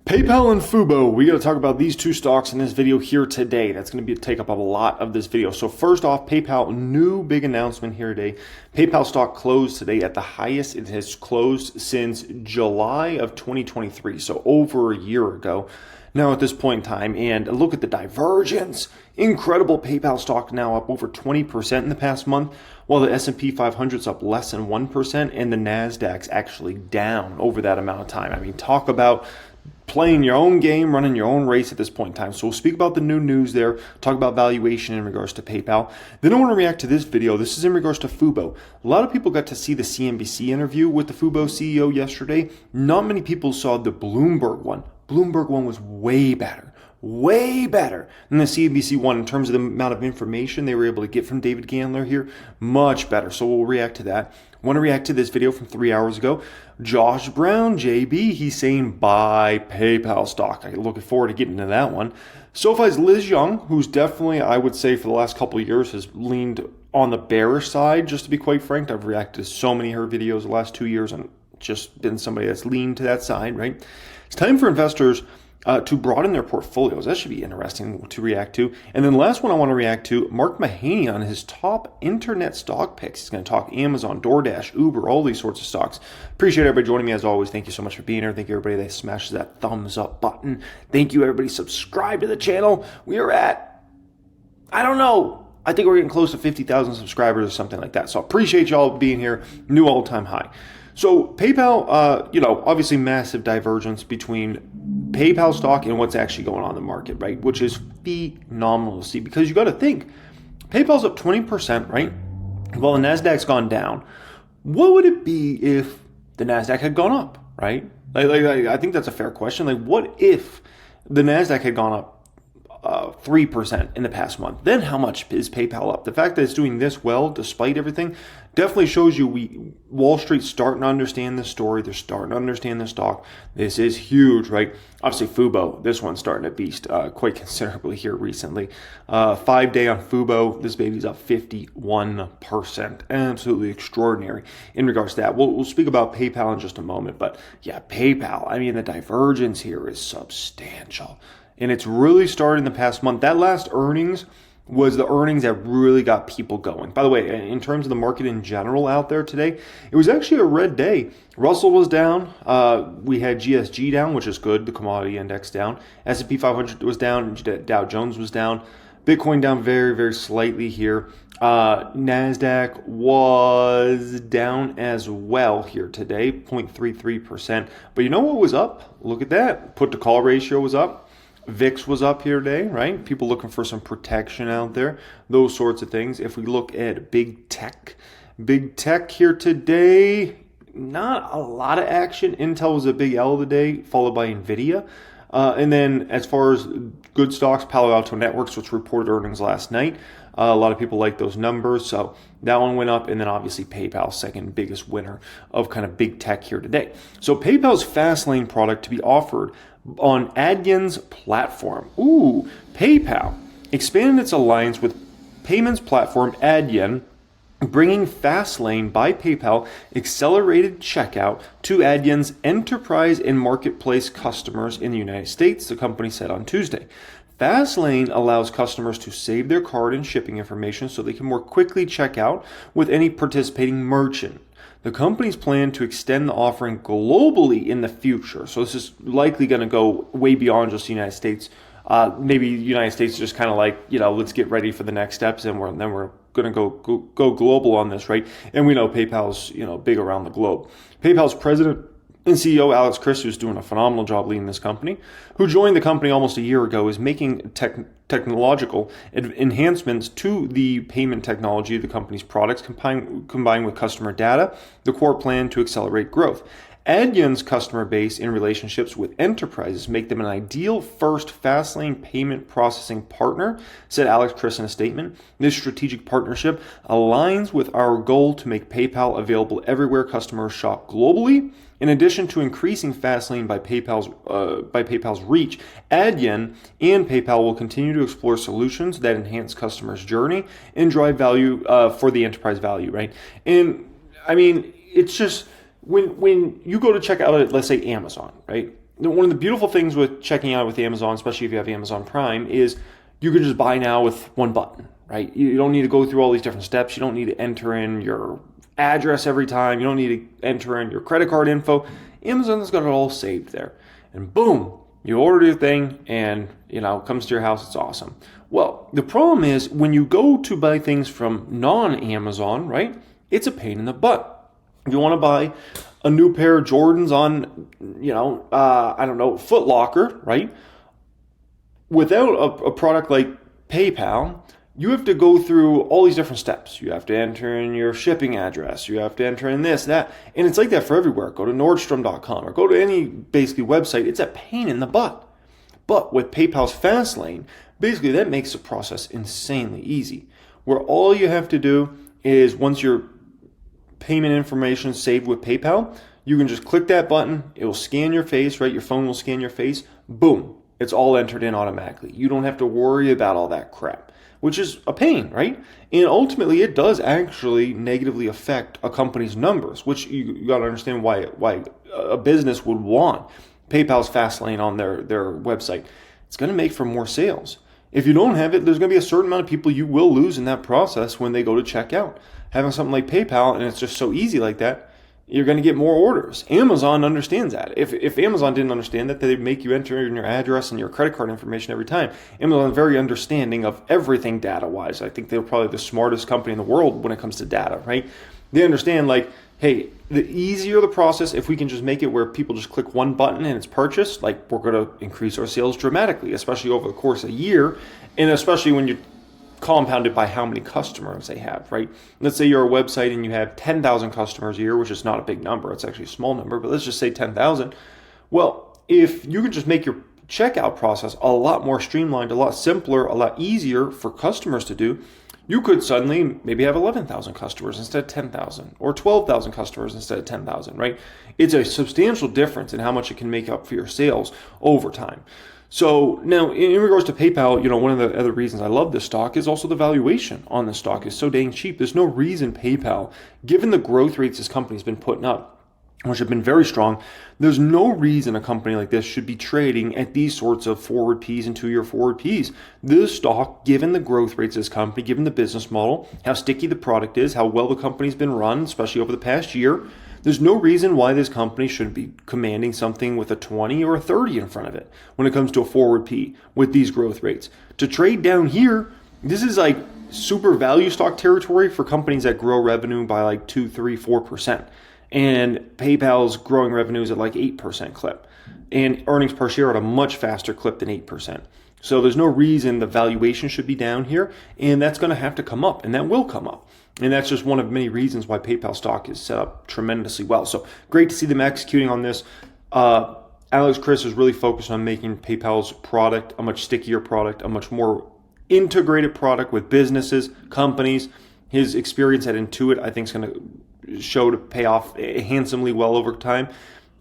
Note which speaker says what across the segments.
Speaker 1: PayPal and Fubo, we got to talk about these two stocks in this video here today. That's going to take up a lot of this video. So first off, PayPal, new big announcement here today. PayPal stock closed today at the highest it has closed since July of 2023, so over a year ago now at this point in time. And look at the divergence. Incredible. PayPal stock now up over 20% in the past month, while the S&P 500 is up less than 1%, and the NASDAQ's actually down over that amount of time. I mean, talk about playing your own game, running your own race at this point in time. So we'll speak about the new news there, talk about valuation in regards to PayPal. Then I want to react to this video. This is in regards to Fubo. A lot of people got to see the CNBC interview with the Fubo CEO yesterday. Not many people saw the Bloomberg one. Bloomberg one was way better than the CNBC one in terms of the amount of information they were able to get from David Gandler here. Much better. So we'll react to that. Want to react to this video from 3 hours ago. Josh Brown, JB, he's saying buy PayPal stock. I'm looking forward to getting into that one. SoFi's Liz Young, who's definitely, I would say, for the last couple of years has leaned on the bearish side, just to be quite frank. I've reacted to so many of her videos the last 2 years and just been somebody that's leaned to that side, right? It's time for investors to broaden their portfolios. That should be interesting to react to. And then last one I want to react to, Mark Mahaney on his top internet stock picks. He's going to talk Amazon, DoorDash, Uber, all these sorts of stocks. Appreciate everybody joining me as always. Thank you so much for being here. Thank you everybody that smashes that thumbs up button. Thank you everybody subscribe to the channel. We are at, I don't know, I think we're getting close to 50,000 subscribers or something like that. So appreciate y'all being here. New all-time high. So PayPal, obviously massive divergence between PayPal stock and what's actually going on in the market, right? Which is phenomenal to see, because you got to think, PayPal's up 20%, right? Well, the NASDAQ's gone down. What would it be if the NASDAQ had gone up, right? I think that's a fair question. Like, what if the NASDAQ had gone up 3% in the past month? Then how much is PayPal up? The fact that it's doing this well despite everything definitely shows you Wall Street's starting to understand this story. They're starting to understand this stock. This is huge, right? Obviously Fubo, this one's starting to beast quite considerably here recently. 5-day on Fubo, this baby's up 51%. Absolutely extraordinary in regards to that. We'll speak about PayPal in just a moment, but yeah, PayPal, I mean, the divergence here is substantial. And it's really started in the past month. That last earnings was the earnings that really got people going. By the way, in terms of the market in general out there today, it was actually a red day. Russell was down. We had GSG down, which is good. The commodity index down. S&P 500 was down. Dow Jones was down. Bitcoin down very, very slightly here. NASDAQ was down as well here today, 0.33%. But you know what was up? Look at that. Put to call ratio was up. VIX was up here today, right? People looking for some protection out there, those sorts of things. If we look at big tech here today, not a lot of action. Intel was a big L of the day, followed by NVIDIA. And then as far as good stocks, Palo Alto Networks, which reported earnings last night. A lot of people like those numbers, so that one went up. And then obviously PayPal, second biggest winner of kind of big tech here today. So PayPal's Fastlane product to be offered on Adyen's platform. Ooh, PayPal expanded its alliance with payments platform Adyen, bringing Fastlane by PayPal accelerated checkout to Adyen's enterprise and marketplace customers in the United States, the company said on Tuesday. Fastlane allows customers to save their card and shipping information so they can more quickly check out with any participating merchant. The company's plan to extend the offering globally in the future. So this is likely going to go way beyond just the United States. Maybe the United States is just kind of like, let's get ready for the next steps, and then we're going to go global on this, right? And we know PayPal's big around the globe. PayPal's president and CEO Alex Chriss, who's doing a phenomenal job leading this company, who joined the company almost a year ago, is making technological enhancements to the payment technology of the company's products, combined with customer data, the core plan to accelerate growth. Adyen's customer base and relationships with enterprises make them an ideal first Fastlane payment processing partner, said Alex Chriss in a statement. This strategic partnership aligns with our goal to make PayPal available everywhere customers shop globally. In addition to increasing Fastlane by PayPal's reach, Adyen and PayPal will continue to explore solutions that enhance customers' journey and drive value for the enterprise value, right? And I mean, it's just when you go to check out, let's say Amazon, right? one of the beautiful things with checking out with Amazon, especially if you have Amazon Prime, is you can just buy now with one button, right? You don't need to go through all these different steps. You don't need to enter in your address every time. You don't need to enter in your credit card info. Amazon's got it all saved there. And boom, you order your thing and, it comes to your house. It's awesome. Well, the problem is when you go to buy things from non-Amazon, right? It's a pain in the butt. If you want to buy a new pair of Jordans on, Foot Locker, right? Without a product like PayPal, you have to go through all these different steps. You have to enter in your shipping address. You have to enter in this, that. And it's like that for everywhere. Go to Nordstrom.com or go to any basically website. It's a pain in the butt. But with PayPal's Fastlane, basically that makes the process insanely easy. Where all you have to do is once your payment information is saved with PayPal, you can just click that button. It will scan your face, right? Your phone will scan your face. Boom. It's all entered in automatically. You don't have to worry about all that crap, which is a pain, right? And ultimately, it does actually negatively affect a company's numbers, which you got to understand why a business would want PayPal's Fastlane on their website. It's going to make for more sales. If you don't have it, there's going to be a certain amount of people you will lose in that process when they go to check out. Having something like PayPal, and it's just so easy like that, you're going to get more orders. Amazon understands that. If Amazon didn't understand that, they'd make you enter in your address and your credit card information every time. Amazon is very understanding of everything data-wise. I think they're probably the smartest company in the world when it comes to data, right? They understand, like, hey, the easier the process, if we can just make it where people just click one button and it's purchased, like, we're going to increase our sales dramatically, especially over the course of a year, and especially when you're compounded by how many customers they have, right? Let's say you're a website and you have 10,000 customers a year, which is not a big number. It's actually a small number, but let's just say 10,000. Well, if you can just make your checkout process a lot more streamlined, a lot simpler, a lot easier for customers to do, you could suddenly maybe have 11,000 customers instead of 10,000 or 12,000 customers instead of 10,000, right? It's a substantial difference in how much it can make up for your sales over time. So now in regards to PayPal, one of the other reasons I love this stock is also the valuation on this stock is so dang cheap. There's no reason PayPal, given the growth rates this company's been putting up, which have been very strong, there's no reason a company like this should be trading at these sorts of forward Ps and 2-year forward Ps. This stock, given the growth rates of this company, given the business model, how sticky the product is, how well the company's been run, especially over the past year, there's no reason why this company shouldn't be commanding something with a 20 or a 30 in front of it when it comes to a forward P with these growth rates. To trade down here, this is like super value stock territory for companies that grow revenue by like 2, 3, 4%. And PayPal's growing revenues at like 8% clip. And earnings per share at a much faster clip than 8%. So there's no reason the valuation should be down here. And that's going to have to come up. And that will come up. And that's just one of many reasons why PayPal stock is set up tremendously well. So great to see them executing on this. Alex Chris is really focused on making PayPal's product a much stickier product, a much more integrated product with businesses, companies. His experience at Intuit, I think, is going to show to pay off handsomely well over time.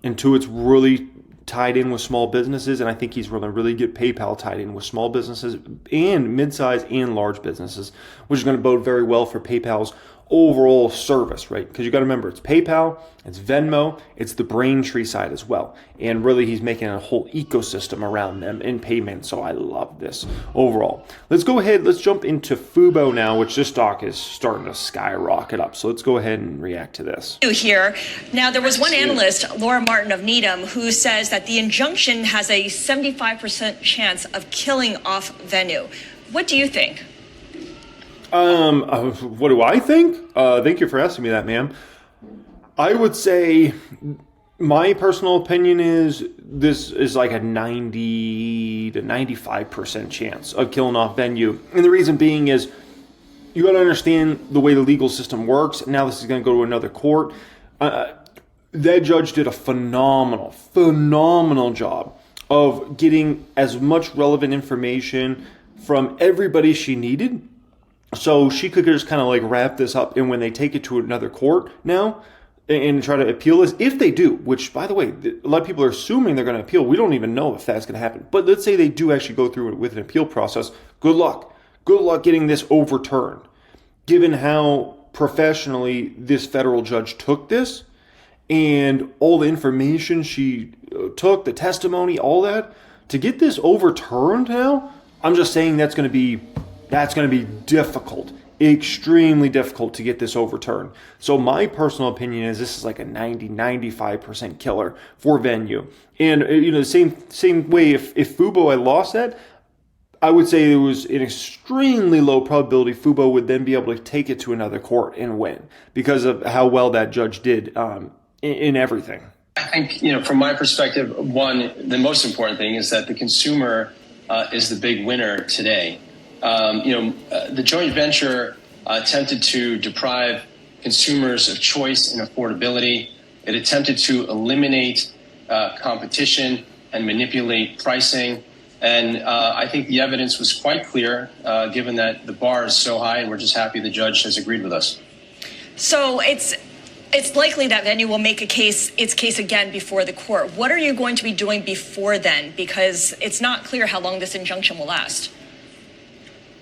Speaker 1: Intuit's really tied in with small businesses, and I think he's going to really get PayPal tied in with small businesses and mid-size and large businesses, which is going to bode very well for PayPal's overall service, right? Because you got to remember, it's PayPal, it's Venmo, it's the Braintree side as well. And really, he's making a whole ecosystem around them in payment. So I love this overall. Let's go ahead. Let's jump into Fubo now, which this stock is starting to skyrocket up. So let's go ahead and react to this.
Speaker 2: Here. Now, there was one analyst, Laura Martin of Needham, who says that the injunction has a 75% chance of killing off Venue. What do you think?
Speaker 1: What do I think? Thank you for asking me that, ma'am. I would say my personal opinion is this is like a 90 to 95% chance of killing off Venue. And the reason being is you got to understand the way the legal system works. Now this is going to go to another court. That judge did a phenomenal job of getting as much relevant information from everybody she needed. So she could just kind of like wrap this up, and when they take it to another court now and try to appeal this, if they do, which, by the way, a lot of people are assuming they're going to appeal. We don't even know if that's going to happen. But let's say they do actually go through it with an appeal process. Good luck. Good luck getting this overturned, given how professionally this federal judge took this and all the information she took, the testimony, all that, to get this overturned now, I'm just saying that's going to be difficult, extremely difficult to get this overturned. So my personal opinion is this is like a 90-95% killer for Venue. And the same way if Fubo had lost that, I would say it was an extremely low probability Fubo would then be able to take it to another court and win because of how well that judge did in everything.
Speaker 3: I think, from my perspective, the most important thing is that the consumer is the big winner today. The joint venture attempted to deprive consumers of choice and affordability. It attempted to eliminate competition and manipulate pricing. And I think the evidence was quite clear, given that the bar is so high, and we're just happy the judge has agreed with us.
Speaker 2: So it's likely that Venue will make its case again before the court. What are you going to be doing before then? Because it's not clear how long this injunction will last.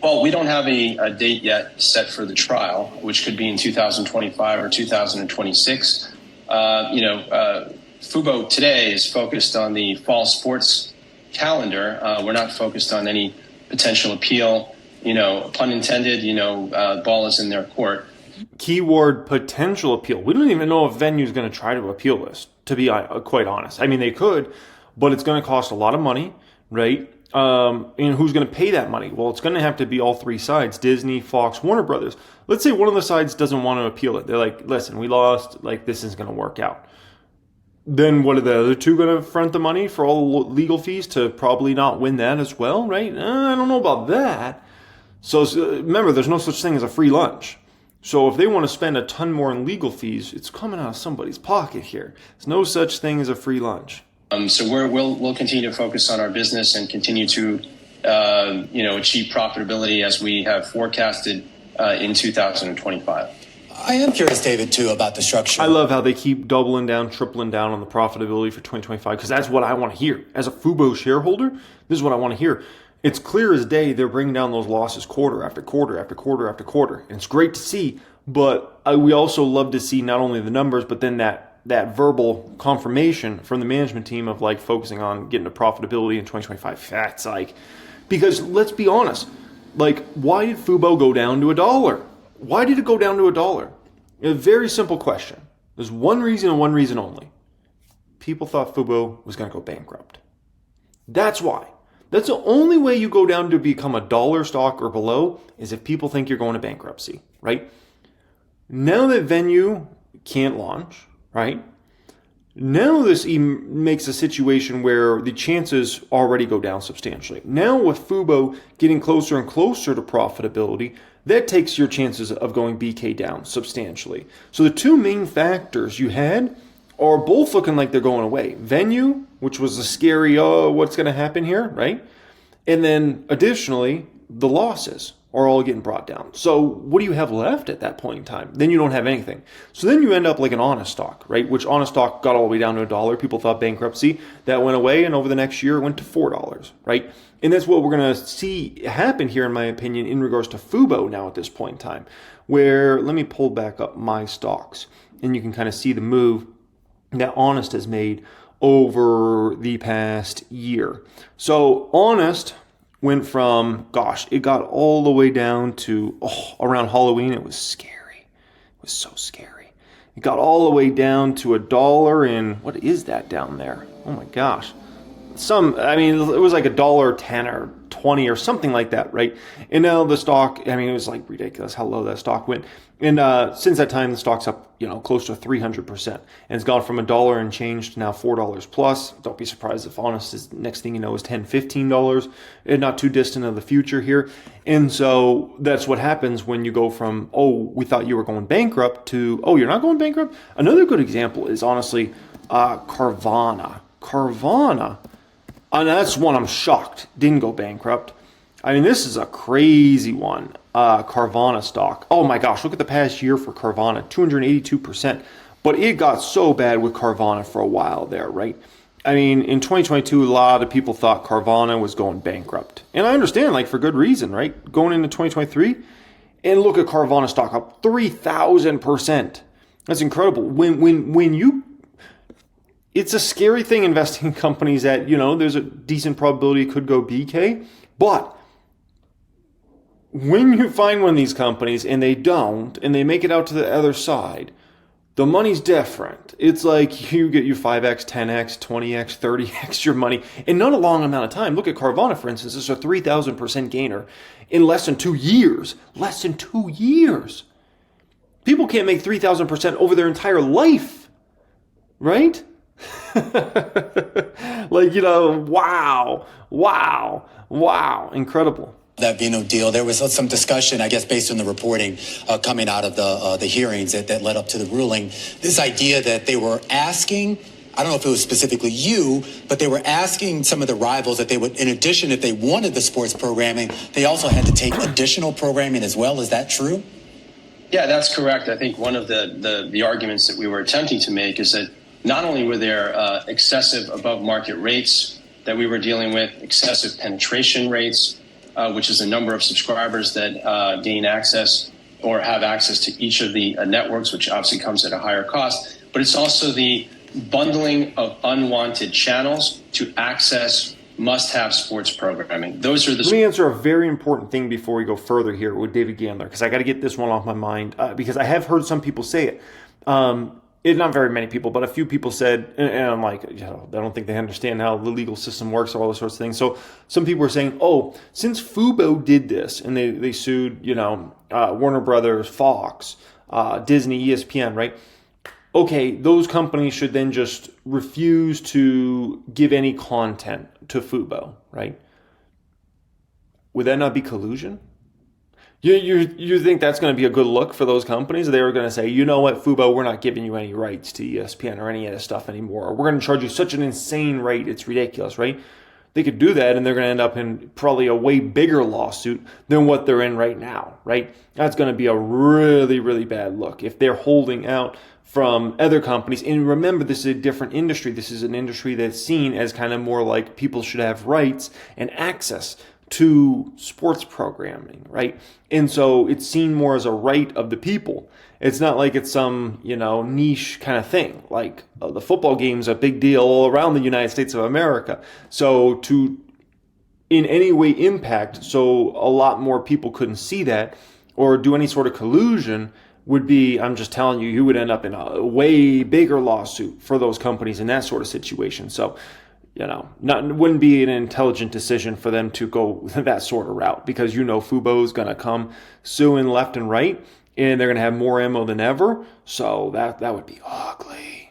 Speaker 3: Well, we don't have a date yet set for the trial, which could be in 2025 or 2026. Fubo today is focused on the fall sports calendar. We're not focused on any potential appeal. Pun intended, ball is in their court.
Speaker 1: Keyword potential appeal. We don't even know if Venue is going to try to appeal this, to be quite honest. I mean, they could, but it's going to cost a lot of money, right? And who's going to pay that money? Well, it's going to have to be all three sides, Disney, Fox, Warner Brothers. Let's say one of the sides doesn't want to appeal it. They're like, listen, we lost, this isn't going to work out. Then what are the other two going to front the money for all the legal fees to probably not win that as well, right? I don't know about that. So remember, there's no such thing as a free lunch. So if they want to spend a ton more in legal fees, it's coming out of somebody's pocket here. There's no such thing as a free lunch.
Speaker 3: So we'll continue to focus on our business and continue to achieve profitability as we have forecasted in 2025.
Speaker 4: I am curious, David, too, about the structure.
Speaker 1: I love how they keep doubling down, tripling down on the profitability for 2025 because that's what I want to hear. As a Fubo shareholder, this is what I want to hear. It's clear as day they're bringing down those losses quarter after quarter after quarter after quarter. And it's great to see, but we also love to see not only the numbers, but then that verbal confirmation from the management team of focusing on getting to profitability in 2025. That's because let's be honest, why did Fubo go down to $1? Why did it go down to $1? A very simple question. There's one reason and one reason only. People thought Fubo was going to go bankrupt. That's why. That's the only way you go down to become $1 stock or below is if people think you're going to bankruptcy, right? Now that Venue can't launch, right? Now this makes a situation where the chances already go down substantially. Now with Fubo getting closer and closer to profitability, that takes your chances of going BK down substantially. So the two main factors you had are both looking like they're going away. Venue, which was a scary, what's going to happen here, right? And then additionally, the losses are all getting brought down. So what do you have left at that point in time? Then you don't have anything. So then you end up like an Honest stock, right? Which Honest stock got all the way down to $1. People thought bankruptcy. That went away, and over the next year, it went to $4, right? And that's what we're going to see happen here, in my opinion, in regards to Fubo now at this point in time, where let me pull back up my stocks, and you can kind of see the move that Honest has made over the past year. So Honest went from, it got all the way down to, around Halloween, it was scary. It was so scary. It got all the way down to $1 and, what is that down there? Oh my gosh. It was like $1.10 or 20 or something like that, right? And now the stock, it was ridiculous how low that stock went. And since that time, the stock's up, close to 300%. And it's gone from $1 and change to now $4 plus. Don't be surprised if Honest is, next thing you know, is $10, $15, and not too distant in the future here. And so that's what happens when you go from, we thought you were going bankrupt to, you're not going bankrupt? Another good example is honestly Carvana. Carvana, and that's one I'm shocked didn't go bankrupt. This is a crazy one. Carvana stock. Oh my gosh, look at the past year for Carvana, 282%. But it got so bad with Carvana for a while there, right? In 2022, a lot of people thought Carvana was going bankrupt. And I understand, for good reason, right? Going into 2023, and look at Carvana stock up 3,000%. That's incredible. When you it's a scary thing investing in companies that, there's a decent probability it could go BK. But when you find one of these companies and they don't, and they make it out to the other side, the money's different. It's like you get you 5x, 10x, 20x, 30x your money in not a long amount of time. Look at Carvana, for instance. It's a 3,000% gainer in less than 2 years. Less than 2 years. People can't make 3,000% over their entire life, right? Wow, incredible.
Speaker 4: That Vino deal. There was some discussion, I guess, based on the reporting coming out of the hearings that led up to the ruling. This idea that they were asking, I don't know if it was specifically you, but they were asking some of the rivals that they would, in addition, if they wanted the sports programming, they also had to take additional programming as well. Is that true?
Speaker 3: Yeah, that's correct. I think one of the arguments that we were attempting to make is that not only were there excessive above market rates that we were dealing with, excessive penetration rates, which is the number of subscribers that gain access or have access to each of the networks, which obviously comes at a higher cost. But it's also the bundling of unwanted channels to access must-have sports programming. Those are the...
Speaker 1: Let me answer a very important thing before we go further here with David Gandler, because I got to get this one off my mind, because I have heard some people say it. Not very many people, but a few people said, and I'm like, I don't think they understand how the legal system works or all those sorts of things. So some people were saying, since Fubo did this and they sued, Warner Brothers, Fox, Disney, ESPN, right? Okay, those companies should then just refuse to give any content to Fubo, right? Would that not be collusion? You think that's going to be a good look for those companies? They were going to say, you know what, Fubo, we're not giving you any rights to ESPN or any of this stuff anymore. We're going to charge you such an insane rate, it's ridiculous, right? They could do that, and they're going to end up in probably a way bigger lawsuit than what they're in right now, right? That's going to be a really, really bad look if they're holding out from other companies. And remember, this is a different industry. This is an industry that's seen as kind of more like people should have rights and access to sports programming, right? And so it's seen more as a right of the people. It's not like it's some, niche kind of thing. Like the football game's a big deal all around the United States of America. So to in any way impact, so a lot more people couldn't see that or do any sort of collusion would be, I'm just telling you, you would end up in a way bigger lawsuit for those companies in that sort of situation. So wouldn't be an intelligent decision for them to go that sort of route, because Fubo's going to come suing left and right, and they're going to have more ammo than ever. So that would be ugly.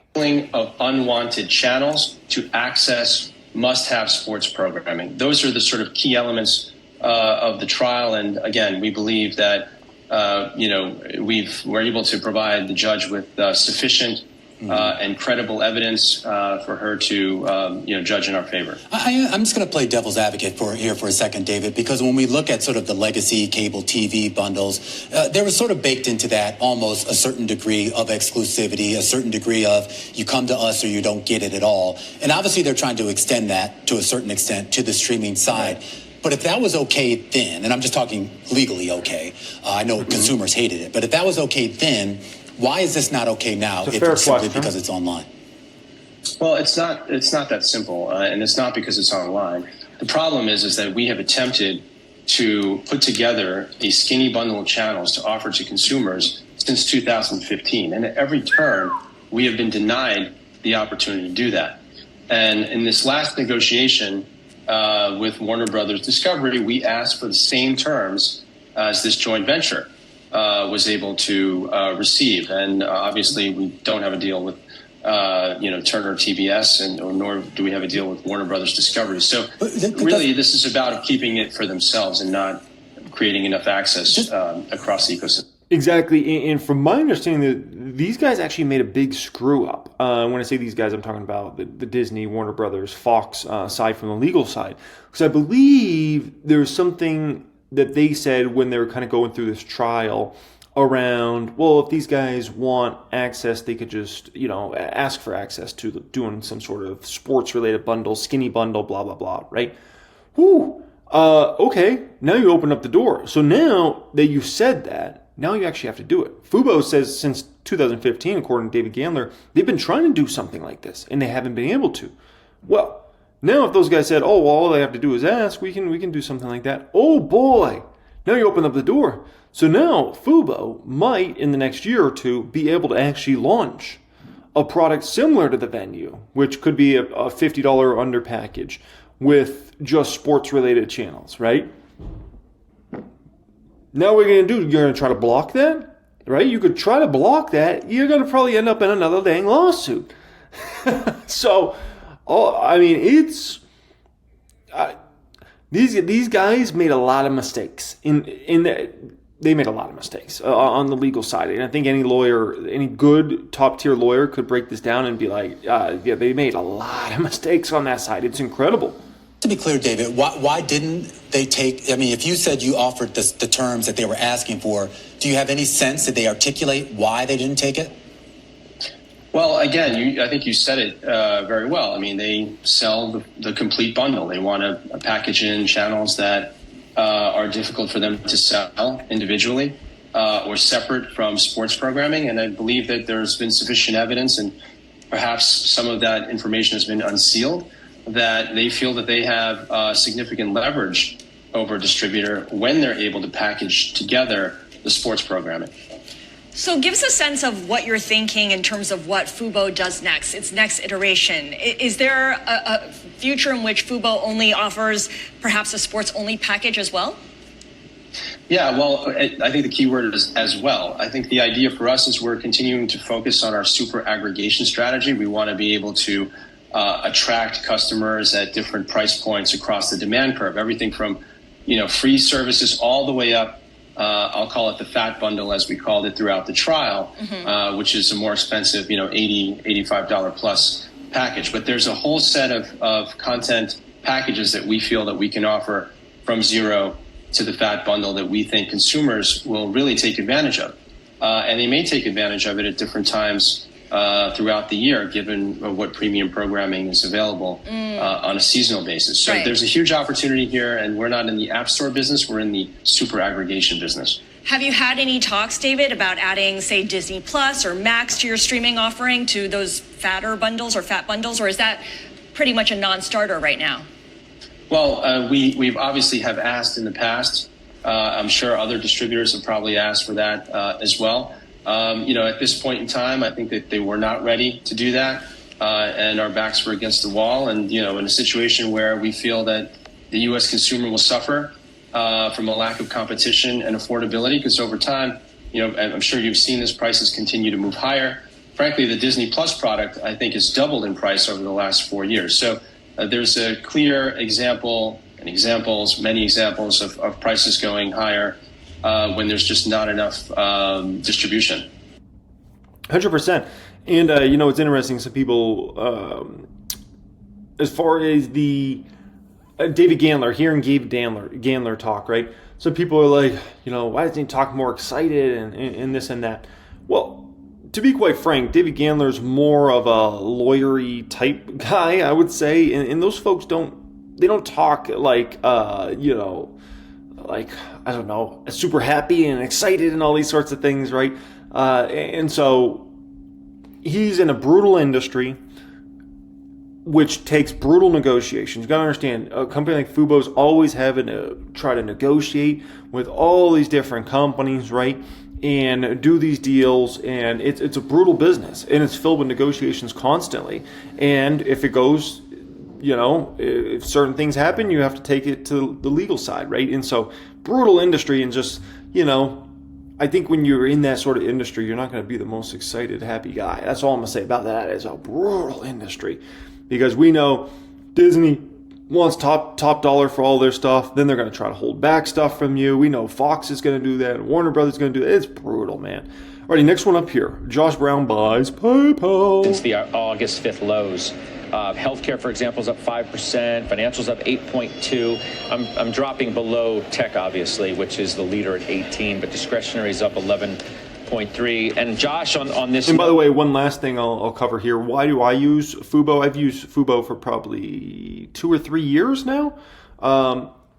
Speaker 3: Of unwanted channels to access must-have sports programming. Those are the sort of key elements of the trial. And again, we believe that we're able to provide the judge with sufficient and credible evidence for her to, judge in our favor.
Speaker 4: I'm just going to play devil's advocate for a second, David, because when we look at sort of the legacy cable TV bundles, there was sort of baked into that almost a certain degree of exclusivity, a certain degree of you come to us or you don't get it at all. And obviously they're trying to extend that to a certain extent to the streaming side. But if that was okay then, and I'm just talking legally okay, I know consumers hated it, but if that was okay then, why is this not okay now if it's simply because it's online?
Speaker 3: Well, it's not that simple, and it's not because it's online. The problem is that we have attempted to put together a skinny bundle of channels to offer to consumers since 2015. And at every turn, we have been denied the opportunity to do that. And in this last negotiation with Warner Brothers Discovery, we asked for the same terms as this joint venture was able to receive. And obviously, we don't have a deal with Turner TBS, nor do we have a deal with Warner Brothers Discovery. So really, this is about keeping it for themselves and not creating enough access across the ecosystem.
Speaker 1: Exactly. And from my understanding, these guys actually made a big screw up. When I say these guys, I'm talking about the Disney, Warner Brothers, Fox side from the legal side. Because I believe there's something that they said when they were kind of going through this trial around, well, if these guys want access, they could just, ask for access to doing some sort of sports-related bundle, skinny bundle, blah, blah, blah, right? Whew. Okay, now you open up the door. So now that you said that, now you actually have to do it. Fubo says since 2015, according to David Gandler, they've been trying to do something like this, and they haven't been able to. Well, now if those guys said, oh, well, all they have to do is ask, we can do something like that. Oh, boy, now you open up the door. So now Fubo might, in the next year or two, be able to actually launch a product similar to the Venue, which could be a $50 under package with just sports-related channels, right? Now what you're going to do, you're going to try to block that, right? You could try to block that. You're going to probably end up in another dang lawsuit. So, I mean, it's... These guys made a lot of mistakes they made a lot of mistakes on the legal side. And I think any lawyer, any good top-tier lawyer could break this down and be like, yeah, they made a lot of mistakes on that side. It's incredible.
Speaker 4: To be clear, David, why didn't they take, I mean, if you said you offered the terms that they were asking for, do you have any sense that they articulate why they didn't take it?
Speaker 3: Well, again, I think you said it very well. I mean, they sell the complete bundle. They want to package in channels that are difficult for them to sell individually or separate from sports programming. And I believe that there's been sufficient evidence, and perhaps some of that information has been unsealed, that they feel that they have significant leverage over a distributor when they're able to package together the sports programming.
Speaker 2: So give us a sense of what you're thinking in terms of what Fubo does next, its next iteration. Is there a future in which Fubo only offers perhaps a sports-only package as well?
Speaker 3: Yeah, well, I think the key word is as well. I think the idea for us is we're continuing to focus on our super aggregation strategy. We want to be able to attract customers at different price points across the demand curve, everything from, free services all the way up. I'll call it the fat bundle, as we called it throughout the trial, which is a more expensive, $80, $85 plus package. But there's a whole set of content packages that we feel that we can offer from zero to the fat bundle that we think consumers will really take advantage of. And they may take advantage of it at different times throughout the year, given what premium programming is available on a seasonal basis. So There's a huge opportunity here, and we're not in the App Store business, we're in the super aggregation business.
Speaker 2: Have you had any talks, David, about adding, say, Disney Plus or Max to your streaming offering, to those fatter bundles or fat bundles, or is that pretty much a non-starter right now?
Speaker 3: Well, we've obviously have asked in the past. I'm sure other distributors have probably asked for that as well. At this point in time, I think that they were not ready to do that, and our backs were against the wall. And, in a situation where we feel that the U.S. consumer will suffer from a lack of competition and affordability, because over time, I'm sure you've seen this, prices continue to move higher. Frankly, the Disney Plus product, I think, has doubled in price over the last 4 years. So there's a clear example and many examples of prices going higher when there's just not enough distribution.
Speaker 1: 100%. And, it's interesting. Some people, as far as the David Gandler, hearing Gabe Gandler talk, right? Some people are like, why doesn't he talk more excited and this and that? Well, to be quite frank, David Gandler's more of a lawyery type guy, I would say. And those folks don't talk like, like, I don't know, super happy and excited and all these sorts of things, right? And so he's in a brutal industry, which takes brutal negotiations. You got to understand, a company like Fubo's always having to try to negotiate with all these different companies, right? And do these deals, and it's a brutal business, and it's filled with negotiations constantly. And if it goes, if certain things happen, you have to take it to the legal side, right? And so, brutal industry, and just, I think when you're in that sort of industry, you're not going to be the most excited, happy guy. That's all I'm going to say about that. It's a brutal industry, because we know Disney wants top dollar for all their stuff. Then they're going to try to hold back stuff from you. We know Fox is going to do that. Warner Brothers is going to do that. It's brutal, man. Alrighty, next one up here. Josh Brown buys PayPal.
Speaker 5: Since the August 5th lows. Healthcare, for example, is up 5%. Financials up 8.2%. I'm dropping below tech, obviously, which is the leader at 18%, but discretionary is up 11.3%. And Josh, on this.
Speaker 1: And by the way, one last thing I'll cover here. Why do I use Fubo? I've used Fubo for probably 2 or 3 years now.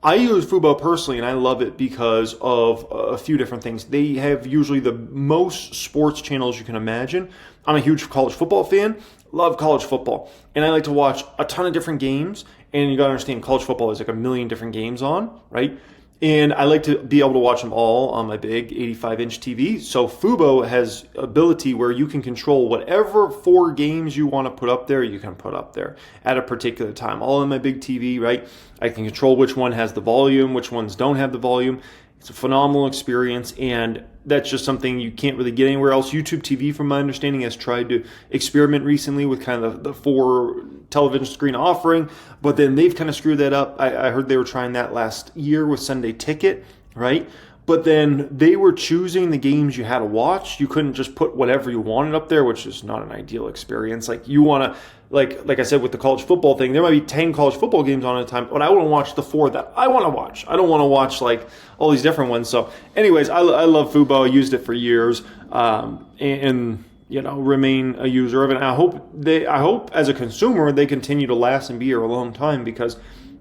Speaker 1: I use Fubo personally, and I love it because of a few different things. They have usually the most sports channels you can imagine. I'm a huge college football fan, love college football, and I like to watch a ton of different games. And you got to understand, college football is like a million different games on, right? And I like to be able to watch them all on my big 85-inch TV. So Fubo has ability where you can control whatever 4 games you want to put up there, you can put up there at a particular time. All on my big TV, right? I can control which one has the volume, which ones don't have the volume. It's a phenomenal experience, and that's just something you can't really get anywhere else. YouTube TV, from my understanding, has tried to experiment recently with kind of the 4 television screen offering, but then they've kind of screwed that up. I heard they were trying that last year with Sunday Ticket, right? But then they were choosing the games you had to watch. You couldn't just put whatever you wanted up there, which is not an ideal experience. Like you want to, like I said with the college football thing, there might be 10 college football games on at a time, but I want to watch the 4 that I want to watch. I don't want to watch like all these different ones. So anyways, I love Fubo. I used it for years, and you know, remain a user of it. And I hope as a consumer they continue to last and be here a long time, because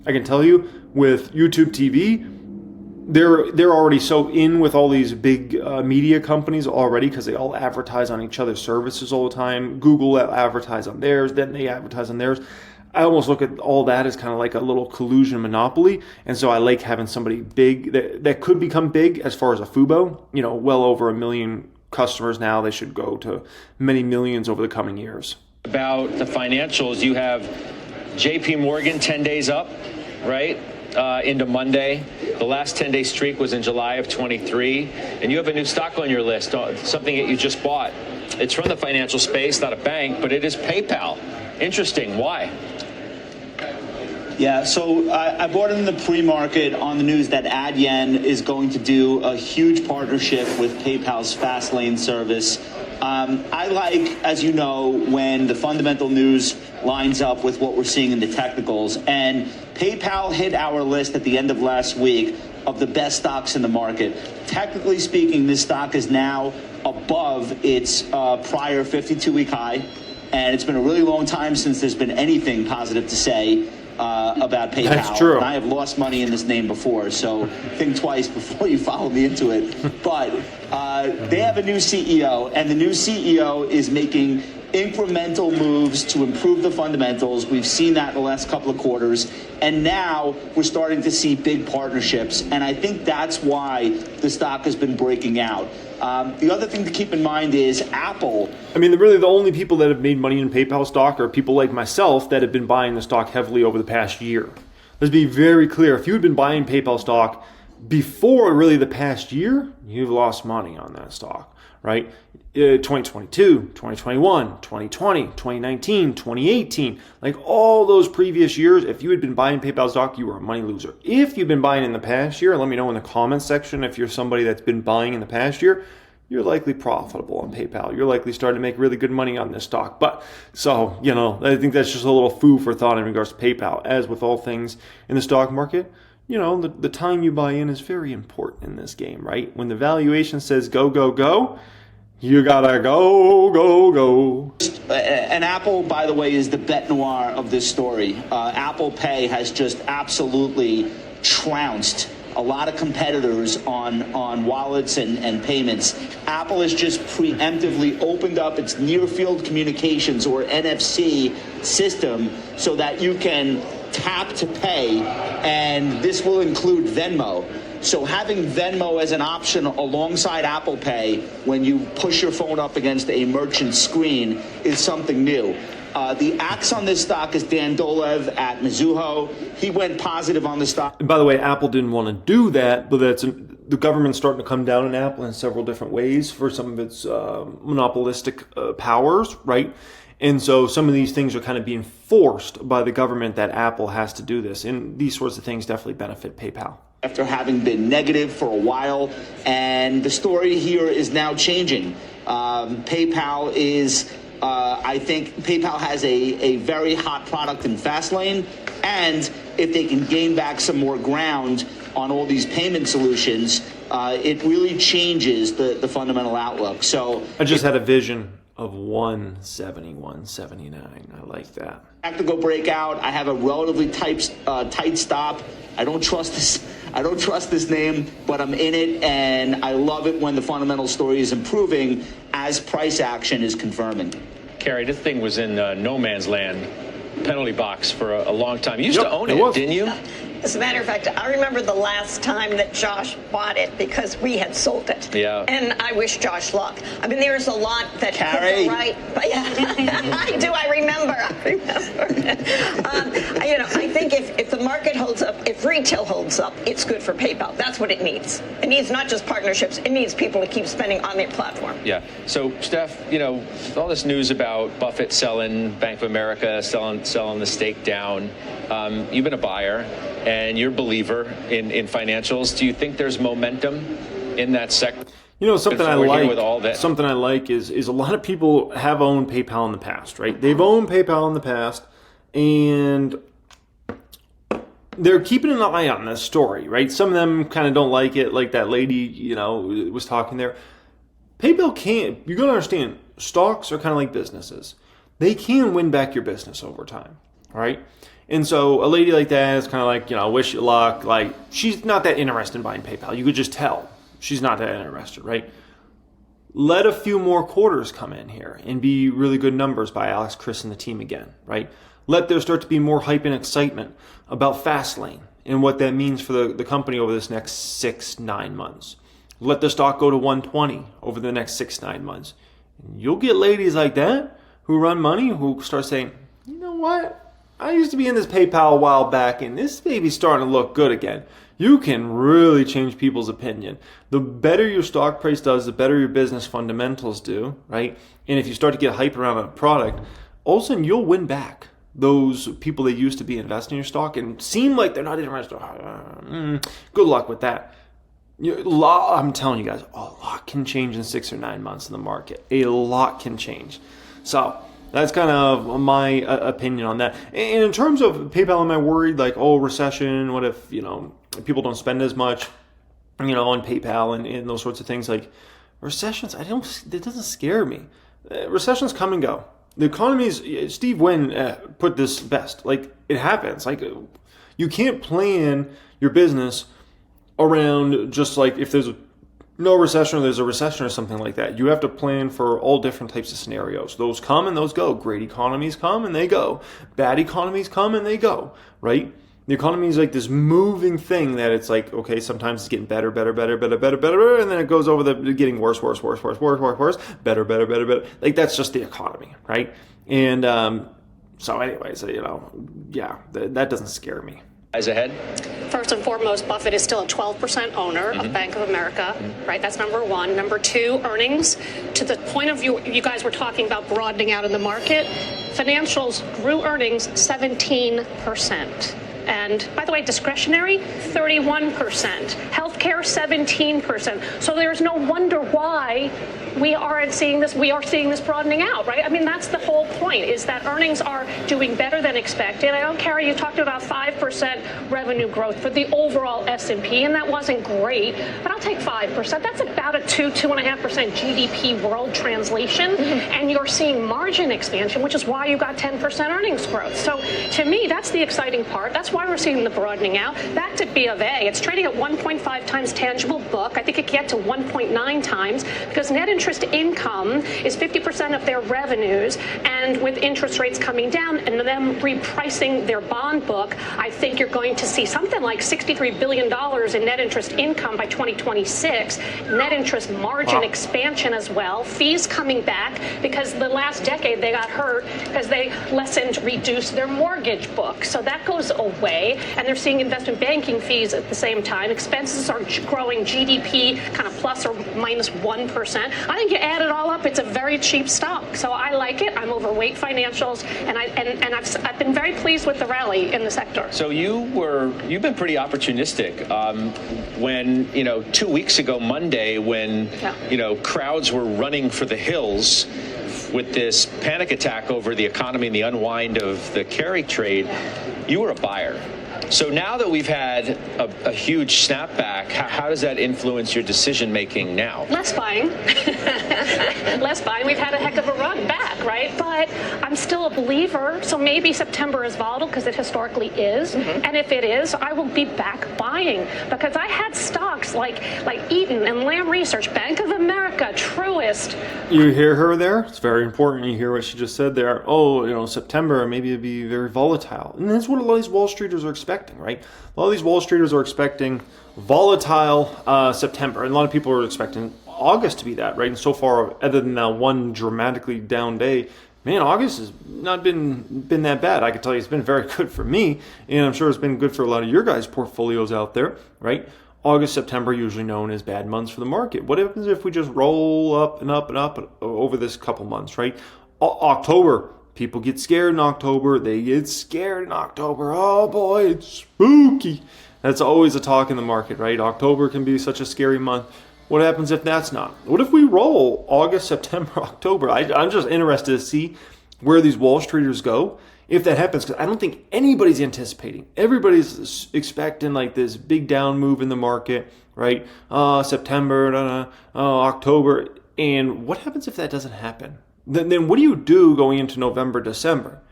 Speaker 1: I can tell you with YouTube TV, they're already so in with all these big media companies already, because they all advertise on each other's services all the time. Google advertise on theirs, then they advertise on theirs. I almost look at all that as kind of like a little collusion monopoly, and so I like having somebody big that could become big as far as a Fubo. You know, well over 1 million customers now. They should go to many millions over the coming years.
Speaker 5: About the financials, you have JP Morgan 10 days up, right? Into Monday. The last 10-day streak was in July of 23. And you have a new stock on your list, something that you just bought. It's from the financial space, not a bank, but it is PayPal. Interesting. Why?
Speaker 6: Yeah, so I bought it in the pre-market on the news that Adyen is going to do a huge partnership with PayPal's Fastlane service. I like, as you know, when the fundamental news lines up with what we're seeing in the technicals. And PayPal hit our list at the end of last week of the best stocks in the market. Technically speaking, this stock is now above its prior 52-week high. And it's been a really long time since there's been anything positive to say about PayPal.
Speaker 1: That's true.
Speaker 6: And I have lost money in this name before, so think twice before you follow me into it. But they have a new CEO, and the new CEO is making incremental moves to improve the fundamentals. We've seen that in the last couple of quarters, and now we're starting to see big partnerships, and I think that's why the stock has been breaking out. The other thing to keep in mind is Apple.
Speaker 1: I mean, really the only people that have made money in PayPal stock are people like myself that have been buying the stock heavily over the past year. Let's be very clear. If you had been buying PayPal stock before really the past year, you've lost money on that stock, right? 2022, 2021, 2020, 2019, 2018, like all those previous years, if you had been buying PayPal stock, you were a money loser. If you've been buying in the past year, let me know in the comments section if you're somebody that's been buying in the past year, you're likely profitable on PayPal. You're likely starting to make really good money on this stock. But so, you know, I think that's just a little food for thought in regards to PayPal. As with all things in the stock market, you know, the time you buy in is very important in this game, right? When the valuation says go, go, go, you gotta go, go, go.
Speaker 6: And Apple, by the way, is the bête noire of this story. Apple Pay has just absolutely trounced a lot of competitors on wallets and payments. Apple has just preemptively opened up its near-field communications, or NFC, system so that you can tap to pay, and this will include Venmo. So having Venmo as an option alongside Apple Pay when you push your phone up against a merchant screen is something new. The axe on this stock is Dan Dolev at Mizuho. He went positive on the stock.
Speaker 1: And by the way, Apple didn't want to do that, but the government's starting to come down on Apple in several different ways for some of its monopolistic powers, right? And so some of these things are kind of being forced by the government that Apple has to do this. And these sorts of things definitely benefit PayPal.
Speaker 6: After having been negative for a while, and the story here is now changing. PayPal is, I think PayPal has a very hot product in Fastlane, and if they can gain back some more ground on all these payment solutions, it really changes the fundamental outlook. So
Speaker 1: I just had a vision of 170, 179. I like that.
Speaker 6: Tactical breakout. I have a relatively tight stop I don't trust this name, but I'm in it, and I love it when the fundamental story is improving as price action is confirming.
Speaker 5: Kerry, this thing was in no man's land penalty box for a long time. You used to own
Speaker 1: it
Speaker 5: it,
Speaker 1: was.
Speaker 5: didn't you?
Speaker 7: As a matter of fact, I remember the last time that Josh bought it because we had sold it.
Speaker 5: Yeah.
Speaker 7: And I wish Josh luck. I mean, there's a lot that
Speaker 6: Carrie.
Speaker 7: right, but yeah, I do. I remember. I think if the market holds up, if retail holds up, it's good for PayPal. That's what it needs. It needs not just partnerships. It needs people to keep spending on their platform.
Speaker 5: Yeah. So, Steph, all this news about Buffett selling Bank of America, selling the stake down. You've been a buyer, and you're a believer in financials. Do you think there's momentum in that sector?
Speaker 1: Something I like. Something I like is a lot of people have owned PayPal in the past, right? They've owned PayPal in the past, and they're keeping an eye on this story, right? Some of them kind of don't like it, like that lady, was talking there. PayPal can't. You got to understand, stocks are kind of like businesses. They can win back your business over time, right? And so a lady like that is kind of like, wish you luck. Like, she's not that interested in buying PayPal. You could just tell she's not that interested, right? Let a few more quarters come in here and be really good numbers by Alex, Chris, and the team again, right? Let there start to be more hype and excitement about Fastlane and what that means for the company over this next 6-9 months. Let the stock go to 120 over the next 6-9 months. And you'll get ladies like that who run money who start saying, you know what? I used to be in this PayPal a while back, and this baby's starting to look good again. You can really change people's opinion. The better your stock price does, the better your business fundamentals do, right? And if you start to get hype around a product, all of a sudden you'll win back those people that used to be investing in your stock and seem like they're not interested. Good luck with that. I'm telling you guys, a lot can change in 6 or 9 months in the market. A lot can change. So that's kind of my opinion on that. And in terms of PayPal, am I worried like, recession? What if, people don't spend as much, on PayPal and those sorts of things? Like recessions, it doesn't scare me. Recessions come and go. The economy's, Steve Wynn put this best. Like, it happens. Like, you can't plan your business around just like if there's no recession or there's a recession or something like that. You have to plan for all different types of scenarios. Those come and those go. Great economies come and they go. Bad economies come and they go, right? The economy is like this moving thing that it's like, okay, sometimes it's getting better, and then it goes over the getting worse, better. Like, that's just the economy, right? And so anyways, that doesn't scare me.
Speaker 5: Eyes ahead?
Speaker 8: First and foremost, Buffett is still a 12% owner of Bank of America, right? That's number one. Number two, earnings. To the point of view, you guys were talking about broadening out in the market. Financials grew earnings 17%. And by the way, discretionary, 31%. Healthcare, 17%. So there's no wonder why we are seeing this broadening out, right? I mean, that's the whole point, is that earnings are doing better than expected. I know, Carrie, you talked about 5% revenue growth for the overall S&P, and that wasn't great, but I'll take 5%. That's about a 2.5% GDP world translation, and you're seeing margin expansion, which is why you got 10% earnings growth. So to me, that's the exciting part. That's why we're seeing the broadening out. Back to B of A, it's trading at 1.5 times tangible book. I think it could get to 1.9 times because net interest income is 50% of their revenues, and with interest rates coming down and them repricing their bond book, I think you're going to see something like $63 billion in net interest income by 2026, net interest margin expansion as well, fees coming back because the last decade they got hurt because they reduced their mortgage book. So that goes away, and they're seeing investment banking fees at the same time. Expenses are growing GDP kind of plus or minus 1%. I think you add it all up, it's a very cheap stock. So I like it. I'm overweight financials, and I've been very pleased with the rally in the sector.
Speaker 5: So you've been pretty opportunistic. When 2 weeks ago Monday, when crowds were running for the hills with this panic attack over the economy and the unwind of the carry trade, you were a buyer. So now that we've had a huge snapback, how does that influence your decision making now?
Speaker 8: Less buying. less buying. We've had a heck of a run back, right? But I'm still a believer. So maybe September is volatile because it historically is. And if it is, I will be back buying because I had stocks like Eaton and Lam Research, Bank of America, Truist.
Speaker 1: You hear her there? It's very important. You hear what she just said there. Oh, September, maybe it'd be very volatile. And that's what a lot of these Wall Streeters are expecting, right? A lot of these Wall Streeters are expecting volatile September. And a lot of people are expecting August to be that, right? And so far, other than that one dramatically down day, man, August has not been that bad. I can tell you it's been very good for me, and I'm sure it's been good for a lot of your guys' portfolios out there, right? August, September, usually known as bad months for the market. What happens if we just roll up and up and up over this couple months, right? October, people get scared in October. They get scared in October. Oh boy, it's spooky. That's always a talk in the market, right? October can be such a scary month. What happens if that's not? What if we roll August, September, October? I'm just interested to see where these Wall Streeters go if that happens, because I don't think anybody's anticipating. Everybody's expecting like this big down move in the market, right? September, October. And what happens if that doesn't happen? Then what do you do going into November, December?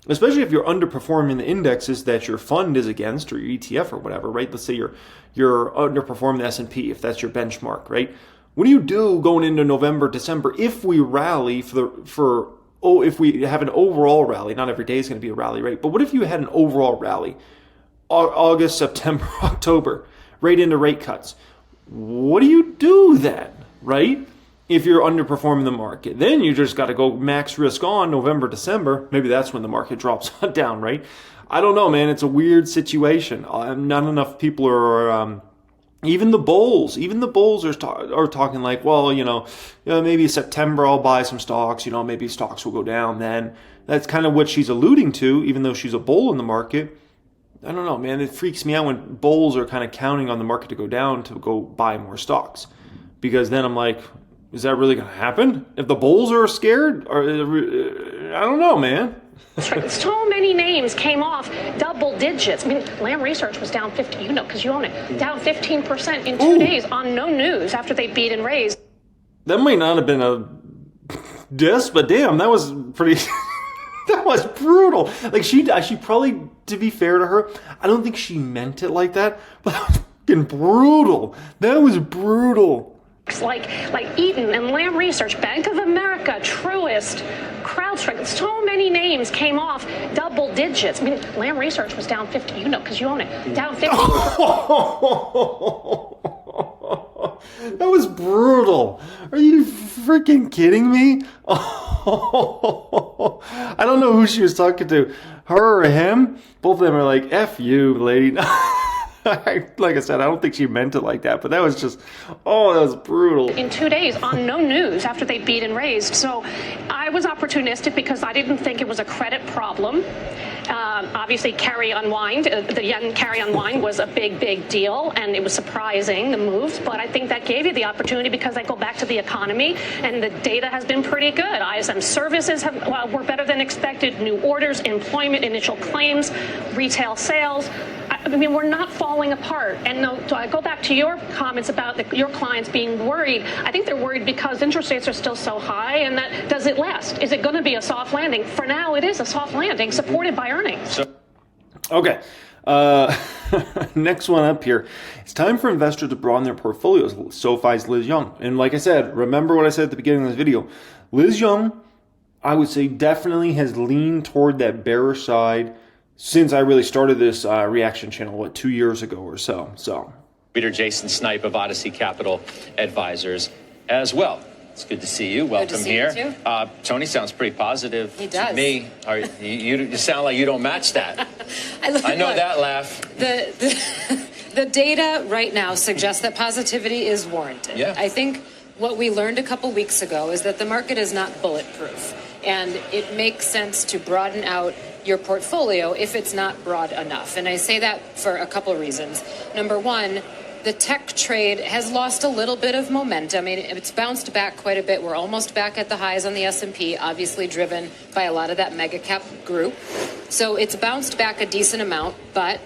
Speaker 1: Especially if you're underperforming the indexes that your fund is against, or your ETF or whatever, right? Let's say you're underperforming the S&P, if that's your benchmark, right? What do you do going into November, December if we rally if we have an overall rally? Not every day is going to be a rally, right? But what if you had an overall rally? August, September, October, right into rate cuts. What do you do then, right? If you're underperforming the market, then you just got to go max risk on November, December. Maybe that's when the market drops down, right? I don't know, man. It's a weird situation. Not enough people are, even the bulls are talking like, well, maybe September I'll buy some stocks. Maybe stocks will go down then. That's kind of what she's alluding to, even though she's a bull in the market. I don't know, man. It freaks me out when bulls are kind of counting on the market to go down to go buy more stocks, because then I'm like, is that really going to happen? If the bulls are scared? Or I don't know, man.
Speaker 8: So many names came off double digits. I mean, Lam Research was down 50, because you own it, down 15% in 2 days on no news after they beat and raised.
Speaker 1: That might not have been a diss, but damn, that was pretty... That was brutal. Like, she probably, to be fair to her, I don't think she meant it like that, but that was fucking brutal. That was brutal.
Speaker 8: Like Eaton and Lam Research, Bank of America, Truist, CrowdStrike. So many names came off double digits. I mean, Lam Research was down 50, because you own it, down 50.
Speaker 1: That was brutal. Are you freaking kidding me? I don't know who she was talking to, her or him. Both of them are like, F you, lady. Like I said, I don't think she meant it like that, but that was just, that was brutal.
Speaker 8: In 2 days on no news after they beat and raised. So I was opportunistic because I didn't think it was a credit problem. Obviously, carry unwind, the yen carry unwind was a big deal, and it was surprising, the moves, but I think that gave you the opportunity because I go back to the economy, and the data has been pretty good. ISM services were better than expected, new orders, employment, initial claims, retail sales. I mean, we're not falling apart. And so I go back to your comments about your clients being worried. I think they're worried because interest rates are still so high, and that does it last? Is it going to be a soft landing? For now, it is a soft landing supported by earnings.
Speaker 1: Okay. Next one up here. It's time for investors to broaden their portfolios. SoFi's Liz Young. And like I said, remember what I said at the beginning of this video. Liz Young, I would say, definitely has leaned toward that bearish side since I really started this reaction channel, 2 years ago or so.
Speaker 5: Reader Jason Snipe of Odyssey Capital Advisors as well. It's good to see you. Welcome here.
Speaker 9: You too.
Speaker 5: Tony sounds pretty positive.
Speaker 9: He does.
Speaker 5: To me. You sound like you don't match that. I know that laugh.
Speaker 9: The data right now suggests that positivity is warranted.
Speaker 5: Yeah.
Speaker 9: I think what we learned a couple weeks ago is that the market is not bulletproof, and it makes sense to broaden out your portfolio if it's not broad enough. And I say that for a couple of reasons. Number one, the tech trade has lost a little bit of momentum. I mean, it's bounced back quite a bit. We're almost back at the highs on the S&P, obviously driven by a lot of that mega cap group. So it's bounced back a decent amount, but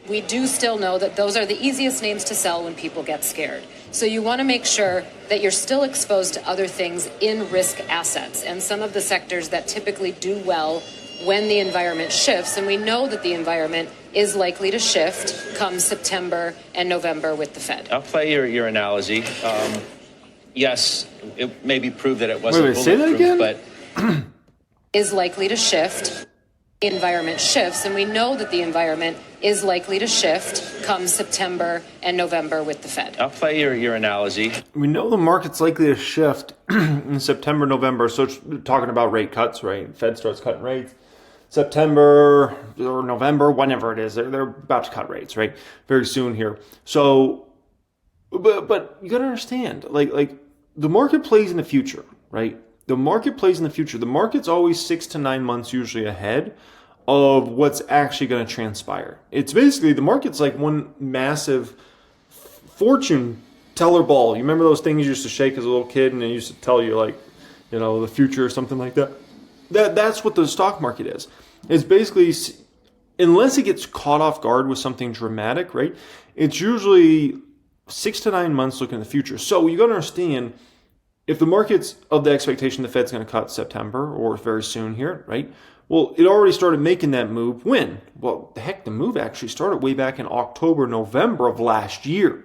Speaker 9: we do still know that those are the easiest names to sell when people get scared. So you want to make sure that you're still exposed to other things in risk assets and some of the sectors that typically do well when the environment shifts. And we know that the environment is likely to shift come September and November with the Fed.
Speaker 5: I'll play your analogy. Yes, it maybe proved that it wasn't
Speaker 1: Wait, say that again?
Speaker 5: but
Speaker 9: Is likely to shift. The environment shifts, and we know that the environment is likely to shift come September and November with the Fed.
Speaker 5: I'll play your analogy.
Speaker 1: We know the market's likely to shift in September, November. So it's talking about rate cuts, right? Fed starts cutting rates. September or November, whenever it is, they're about to cut rates, right? Very soon here. So, but you got to understand, like the market plays in the future, right? The market plays in the future. The market's always 6 to 9 months usually ahead of what's actually going to transpire. It's basically, the market's like one massive fortune teller ball. You remember those things you used to shake as a little kid and it used to tell you, like, you know, the future or something like that? That's what the stock market is. It's basically, unless it gets caught off guard with something dramatic, right? It's usually 6 to 9 months looking in the future. So you got to understand, if the market's of the expectation the Fed's going to cut September or very soon here, right? Well, it already started making that move when? Well, the heck, the move actually started way back in October, November of last year.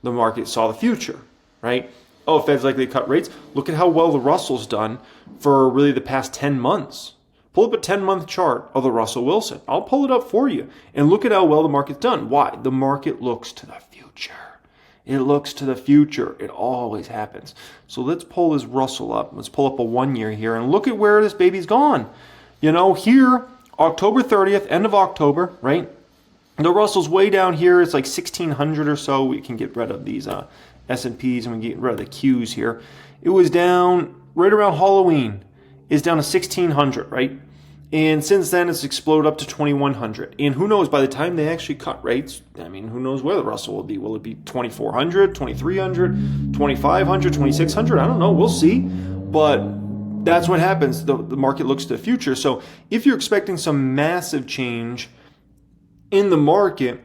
Speaker 1: The market saw the future, right? Oh, Fed's likely to cut rates. Look at how well the Russell's done for really the past 10 months. Pull up a 10-month chart of the Russell Wilson. I'll pull it up for you. And look at how well the market's done. Why? The market looks to the future. It looks to the future. It always happens. So let's pull this Russell up. Let's pull up a 1 year here and look at where this baby's gone. You know, here, October 30th, end of October, right? The Russell's way down here. It's like 1,600 or so. We can get rid of these S&Ps and we can get rid of the Qs here. It was down right around Halloween. It's down to 1,600, right? And since then, it's exploded up to 2,100. And who knows, by the time they actually cut rates, I mean, who knows where the Russell will be? Will it be 2,400, 2,300, 2,500, 2,600? I don't know. We'll see. But that's what happens. The market looks to the future. So if you're expecting some massive change in the market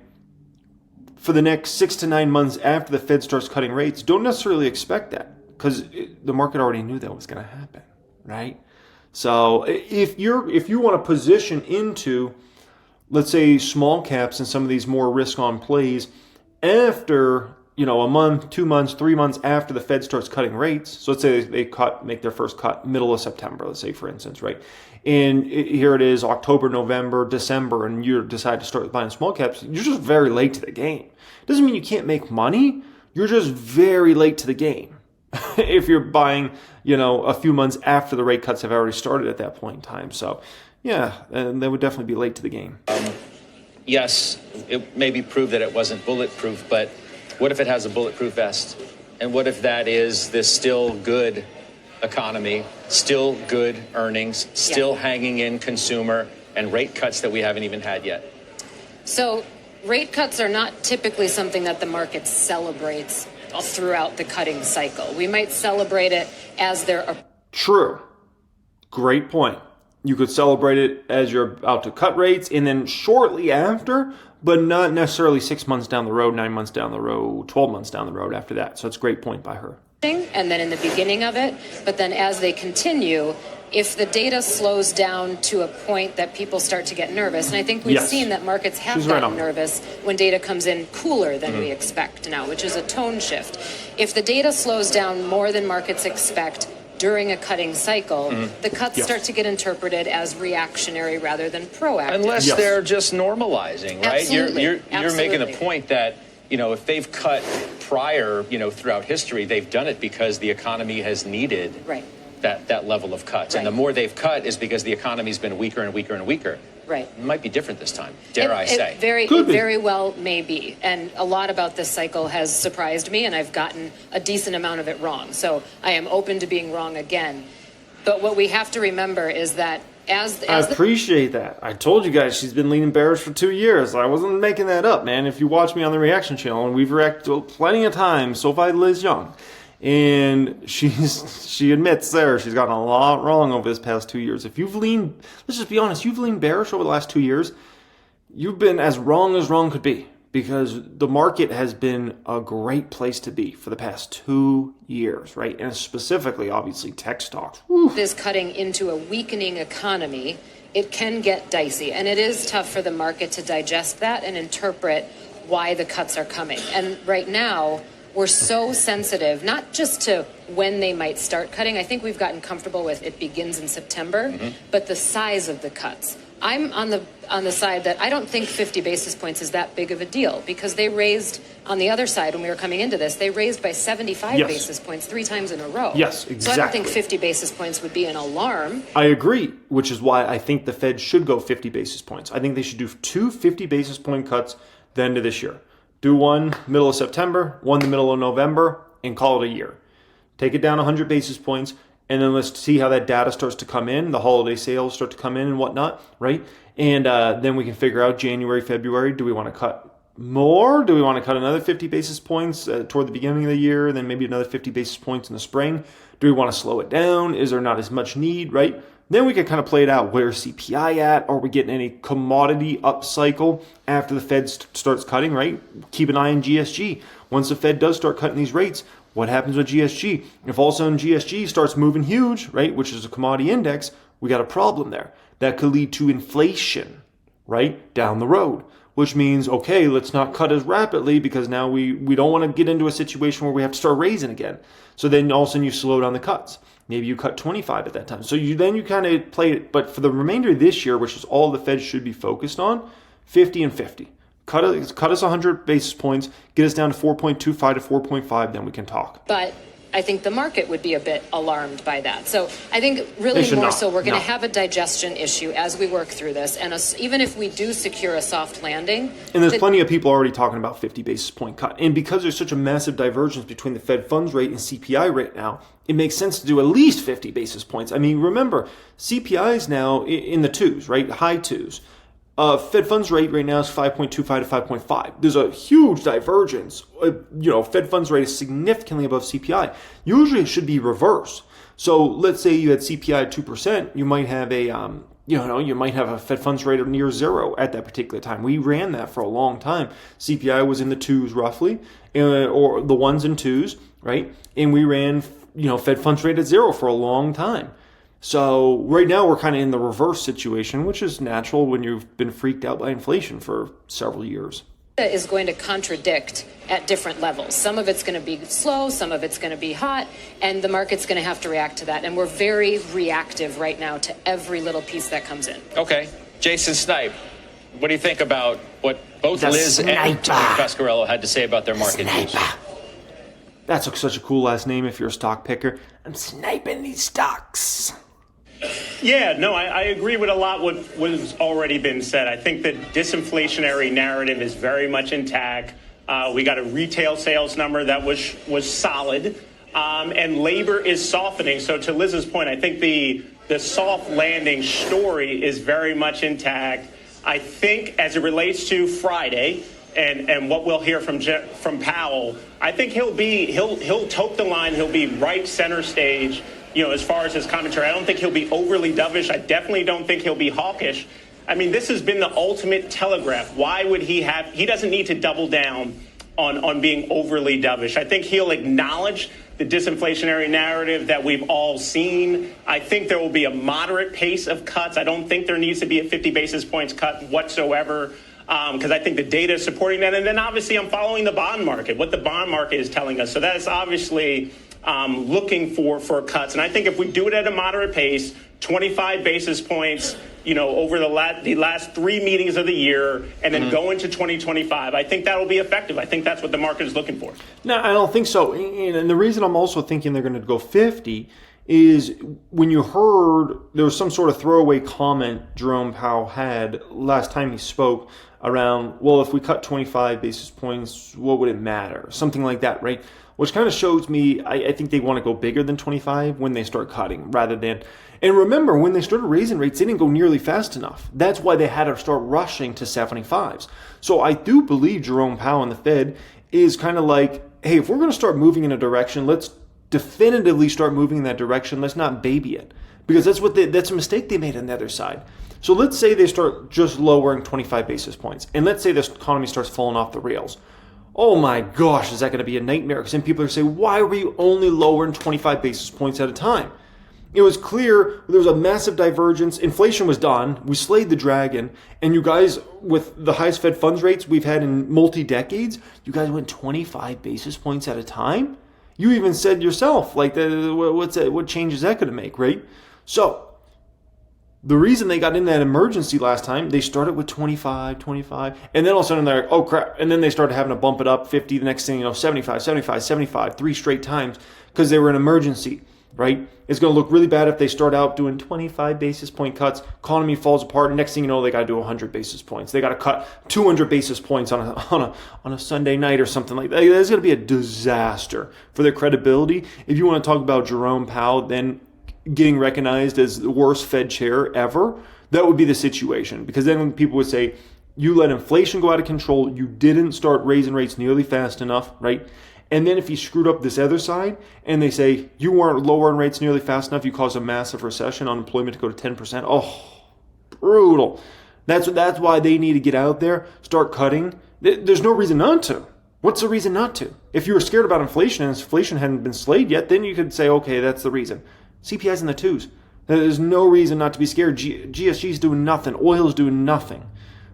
Speaker 1: for the next 6 to 9 months after the Fed starts cutting rates, don't necessarily expect that because the market already knew that was going to happen, right? So if you want to position into, let's say, small caps and some of these more risk-on plays after, you know, a month, 2 months, 3 months after the Fed starts cutting rates. So let's say they make their first cut middle of September, let's say, for instance, right? And here it is, October, November, December, and you decide to start buying small caps. You're just very late to the game. Doesn't mean you can't make money. You're just very late to the game. If you're buying, you know, a few months after the rate cuts have already started at that point in time. So, yeah, and they would definitely be late to the game.
Speaker 5: Yes, it maybe proved that it wasn't bulletproof, but what if it has a bulletproof vest? And what if that is this still good economy, still good earnings, still hanging in consumer, and rate cuts that we haven't even had yet?
Speaker 9: So rate cuts are not typically something that the market celebrates throughout the cutting cycle. We might celebrate it as they're...
Speaker 1: True. Great point. You could celebrate it as you're about to cut rates and then shortly after, but not necessarily 6 months down the road, 9 months down the road, 12 months down the road after that. So that's a great point by her.
Speaker 9: And then in the beginning of it, but then as they continue, if the data slows down to a point that people start to get nervous, and I think we've seen that markets have gotten nervous when data comes in cooler than we expect now, which is a tone shift. If the data slows down more than markets expect during a cutting cycle, the cuts start to get interpreted as reactionary rather than proactive.
Speaker 5: Unless they're just normalizing, right?
Speaker 9: Absolutely.
Speaker 5: You're making a point that, you know, if they've cut prior, you know, throughout history, they've done it because the economy has needed that level of cuts. And the more they've cut is because the economy's been weaker and weaker and weaker.
Speaker 9: Right.
Speaker 5: It might be different this time, dare I say.
Speaker 9: It very well may be. And a lot about this cycle has surprised me, and I've gotten a decent amount of it wrong. So I am open to being wrong again. But what we have to remember is that I
Speaker 1: appreciate that. I told you guys she's been leaning bearish for 2 years. I wasn't making that up, man. If you watch me on the reaction channel, and we've reacted plenty of times, SoFi Liz Young, and she admits there she's gotten a lot wrong over this past 2 years. If you've leaned, let's just be honest, you've leaned bearish over the last 2 years, you've been as wrong could be, because the market has been a great place to be for the past 2 years, right? And specifically, obviously, tech stocks.
Speaker 9: Is cutting into a weakening economy, it can get dicey. And it is tough for the market to digest that and interpret why the cuts are coming. And right now, we're so sensitive, not just to when they might start cutting. I think we've gotten comfortable with it begins in September, but the size of the cuts. I'm on the side that I don't think 50 basis points is that big of a deal, because they raised on the other side when we were coming into this, they raised by 75 basis points 3 times in a row.
Speaker 1: Yes, exactly.
Speaker 9: So I don't think 50 basis points would be an alarm.
Speaker 1: I agree, which is why I think the Fed should go 50 basis points. I think they should do 2 50 basis point cuts the end of this year. Do one middle of September, one the middle of November, and call it a year. Take it down 100 basis points, and then let's see how that data starts to come in, the holiday sales start to come in and whatnot, right? And then we can figure out January, February, do we want to cut more? Do we want to cut another 50 basis points toward the beginning of the year, then maybe another 50 basis points in the spring? Do we want to slow it down? Is there not as much need, right? Then we can kind of play it out. Where's CPI at? Are we getting any commodity upcycle after the Fed starts cutting, right? Keep an eye on GSG. Once the Fed does start cutting these rates, what happens with GSG? If all of a sudden GSG starts moving huge, right, which is a commodity index, we got a problem there. That could lead to inflation, right, down the road, which means, okay, let's not cut as rapidly, because now we don't want to get into a situation where we have to start raising again. So then all of a sudden you slow down the cuts. Maybe you cut 25 at that time. So you kind of play it. But for the remainder of this year, which is all the Fed should be focused on, 50 and 50. Cut us 100 basis points, get us down to 4.25 to 4.5, then we can talk.
Speaker 9: But I think the market would be a bit alarmed by that. So I think really more so we're going to have a digestion issue as we work through this. And even if we do secure a soft landing.
Speaker 1: And there's plenty of people already talking about 50 basis point cut. And because there's such a massive divergence between the Fed funds rate and CPI right now, it makes sense to do at least 50 basis points. I mean, remember, CPI is now in the twos, right? High twos. Fed funds rate right now is 5.25 to 5.5. There's a huge divergence. Fed funds rate is significantly above CPI. Usually it should be reversed. So let's say you had CPI at 2%, you might have a Fed funds rate of near zero at that particular time. We ran that for a long time. CPI was in the twos roughly, or the ones and twos, right? And we ran, Fed funds rate at zero for a long time. So right now we're kind of in the reverse situation, which is natural when you've been freaked out by inflation for several years.
Speaker 9: Is going to contradict at different levels. Some of it's going to be slow, some of it's going to be hot, and the market's going to have to react to that. And we're very reactive right now to every little piece that comes in.
Speaker 5: Okay. Jason Snipe, what do you think about what both Liz and Tony Pasquarello had to say about their market news?
Speaker 1: That's such a cool last name if you're a stock picker. I'm sniping these stocks.
Speaker 10: Yeah, no, I agree with a lot what was already been said. I think the disinflationary narrative is very much intact. We got a retail sales number that was solid, and labor is softening. So to Liz's point, I think the soft landing story is very much intact. I think as it relates to Friday and what we'll hear from Powell, I think he'll tote the line. He'll be right center stage. As far as his commentary, I don't think he'll be overly dovish. I definitely don't think he'll be hawkish. I mean, this has been the ultimate telegraph. Why would he doesn't need to double down on being overly dovish. I think he'll acknowledge the disinflationary narrative that we've all seen. I think there will be a moderate pace of cuts. I don't think there needs to be a 50 basis points cut whatsoever, because I think the data is supporting that. And then obviously I'm following the bond market, what the bond market is telling us. So that's obviously looking for cuts. And I think if we do it at a moderate pace, 25 basis points, over the last 3 meetings of the year, and then go into 2025, I think that will be effective. I think that's what the market is looking for.
Speaker 1: No, I don't think so. And the reason I'm also thinking they're going to go 50 is when you heard there was some sort of throwaway comment Jerome Powell had last time he spoke around, well, if we cut 25 basis points, what would it matter? Something like that, right? Which kind of shows me, I think they want to go bigger than 25 when they start cutting rather than, and remember, when they started raising rates, they didn't go nearly fast enough. That's why they had to start rushing to 75s. So I do believe Jerome Powell and the Fed is kind of like, hey, if we're going to start moving in a direction, let's definitively start moving in that direction. Let's not baby it, because that's a mistake they made on the other side. So let's say they start just lowering 25 basis points, and let's say this economy starts falling off the rails. Oh my gosh, is that going to be a nightmare? Because then people are saying, why were you only lowering 25 basis points at a time? It was clear there was a massive divergence. Inflation was done. We slayed the dragon. And you guys, with the highest Fed funds rates we've had in multi-decades, you guys went 25 basis points at a time? You even said yourself, like, what change is that going to make, right? So the reason they got in that emergency last time, they started with 25, and then all of a sudden they're like, oh crap. And then they started having to bump it up 50. The next thing you know, 75, 3 straight times because they were in emergency. Right? It's going to look really bad if they start out doing 25 basis point cuts. Economy falls apart. And next thing you know, they got to do 100 basis points. They got to cut 200 basis points on a Sunday night or something like that. It's going to be a disaster for their credibility. If you want to talk about Jerome Powell then getting recognized as the worst Fed chair ever, that would be the situation. Because then people would say, you let inflation go out of control. You didn't start raising rates nearly fast enough, right? And then if you screwed up this other side and they say you weren't lowering rates nearly fast enough, you caused a massive recession, unemployment to go to 10%. Oh, brutal. That's why they need to get out there, start cutting. There's no reason not to. What's the reason not to? If you were scared about inflation and inflation hadn't been slayed yet, then you could say, okay, that's the reason. CPI's in the 2s. There's no reason not to be scared. GSG's doing nothing. Oil's doing nothing.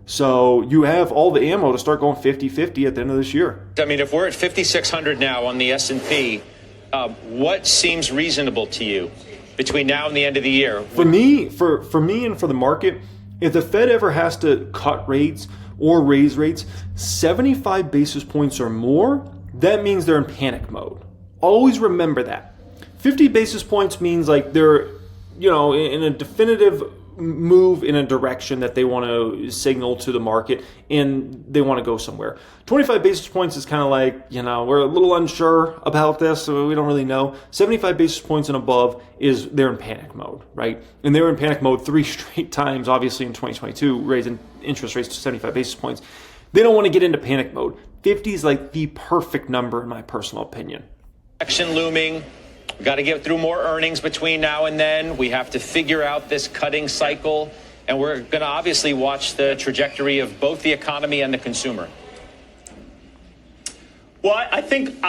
Speaker 1: So you have all the ammo to start going 50-50 at the end of this year.
Speaker 5: I mean, if we're at 5,600 now on the S&P, what seems reasonable to you between now and the end of the year?
Speaker 1: For me and for the market, if the Fed ever has to cut rates or raise rates 75 basis points or more, that means they're in panic mode. Always remember that. 50 basis points means like they're, in a definitive move in a direction that they want to signal to the market and they want to go somewhere. 25 basis points is kind of like, we're a little unsure about this, so we don't really know. 75 basis points and above is they're in panic mode, right? And they were in panic mode 3 straight times, obviously in 2022, raising interest rates to 75 basis points. They don't want to get into panic mode. 50 is like the perfect number in my personal opinion.
Speaker 5: Action looming. We've got to get through more earnings between now and then. We have to figure out this cutting cycle. And we're going to obviously watch the trajectory of both the economy and the consumer.
Speaker 10: Well, I think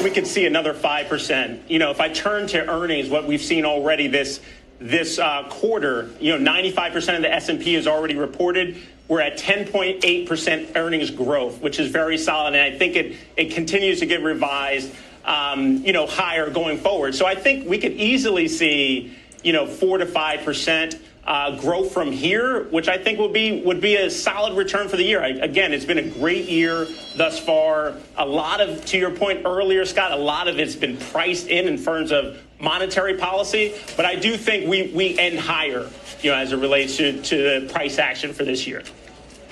Speaker 10: we could see another 5%. If I turn to earnings, what we've seen already this quarter, 95% of the S&P is already reported. We're at 10.8% earnings growth, which is very solid. And I think it continues to get revised higher going forward. So I think we could easily see, 4 to 5% growth from here, which I think would be a solid return for the year. Again, it's been a great year thus far. A lot of, to your point earlier, Scott, a lot of it's been priced in terms of monetary policy. But I do think we end higher, as it relates to the price action for this year.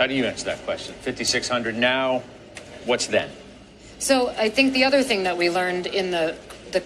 Speaker 5: How do you answer that question? 5,600 now. What's then?
Speaker 9: So I think the other thing that we learned in the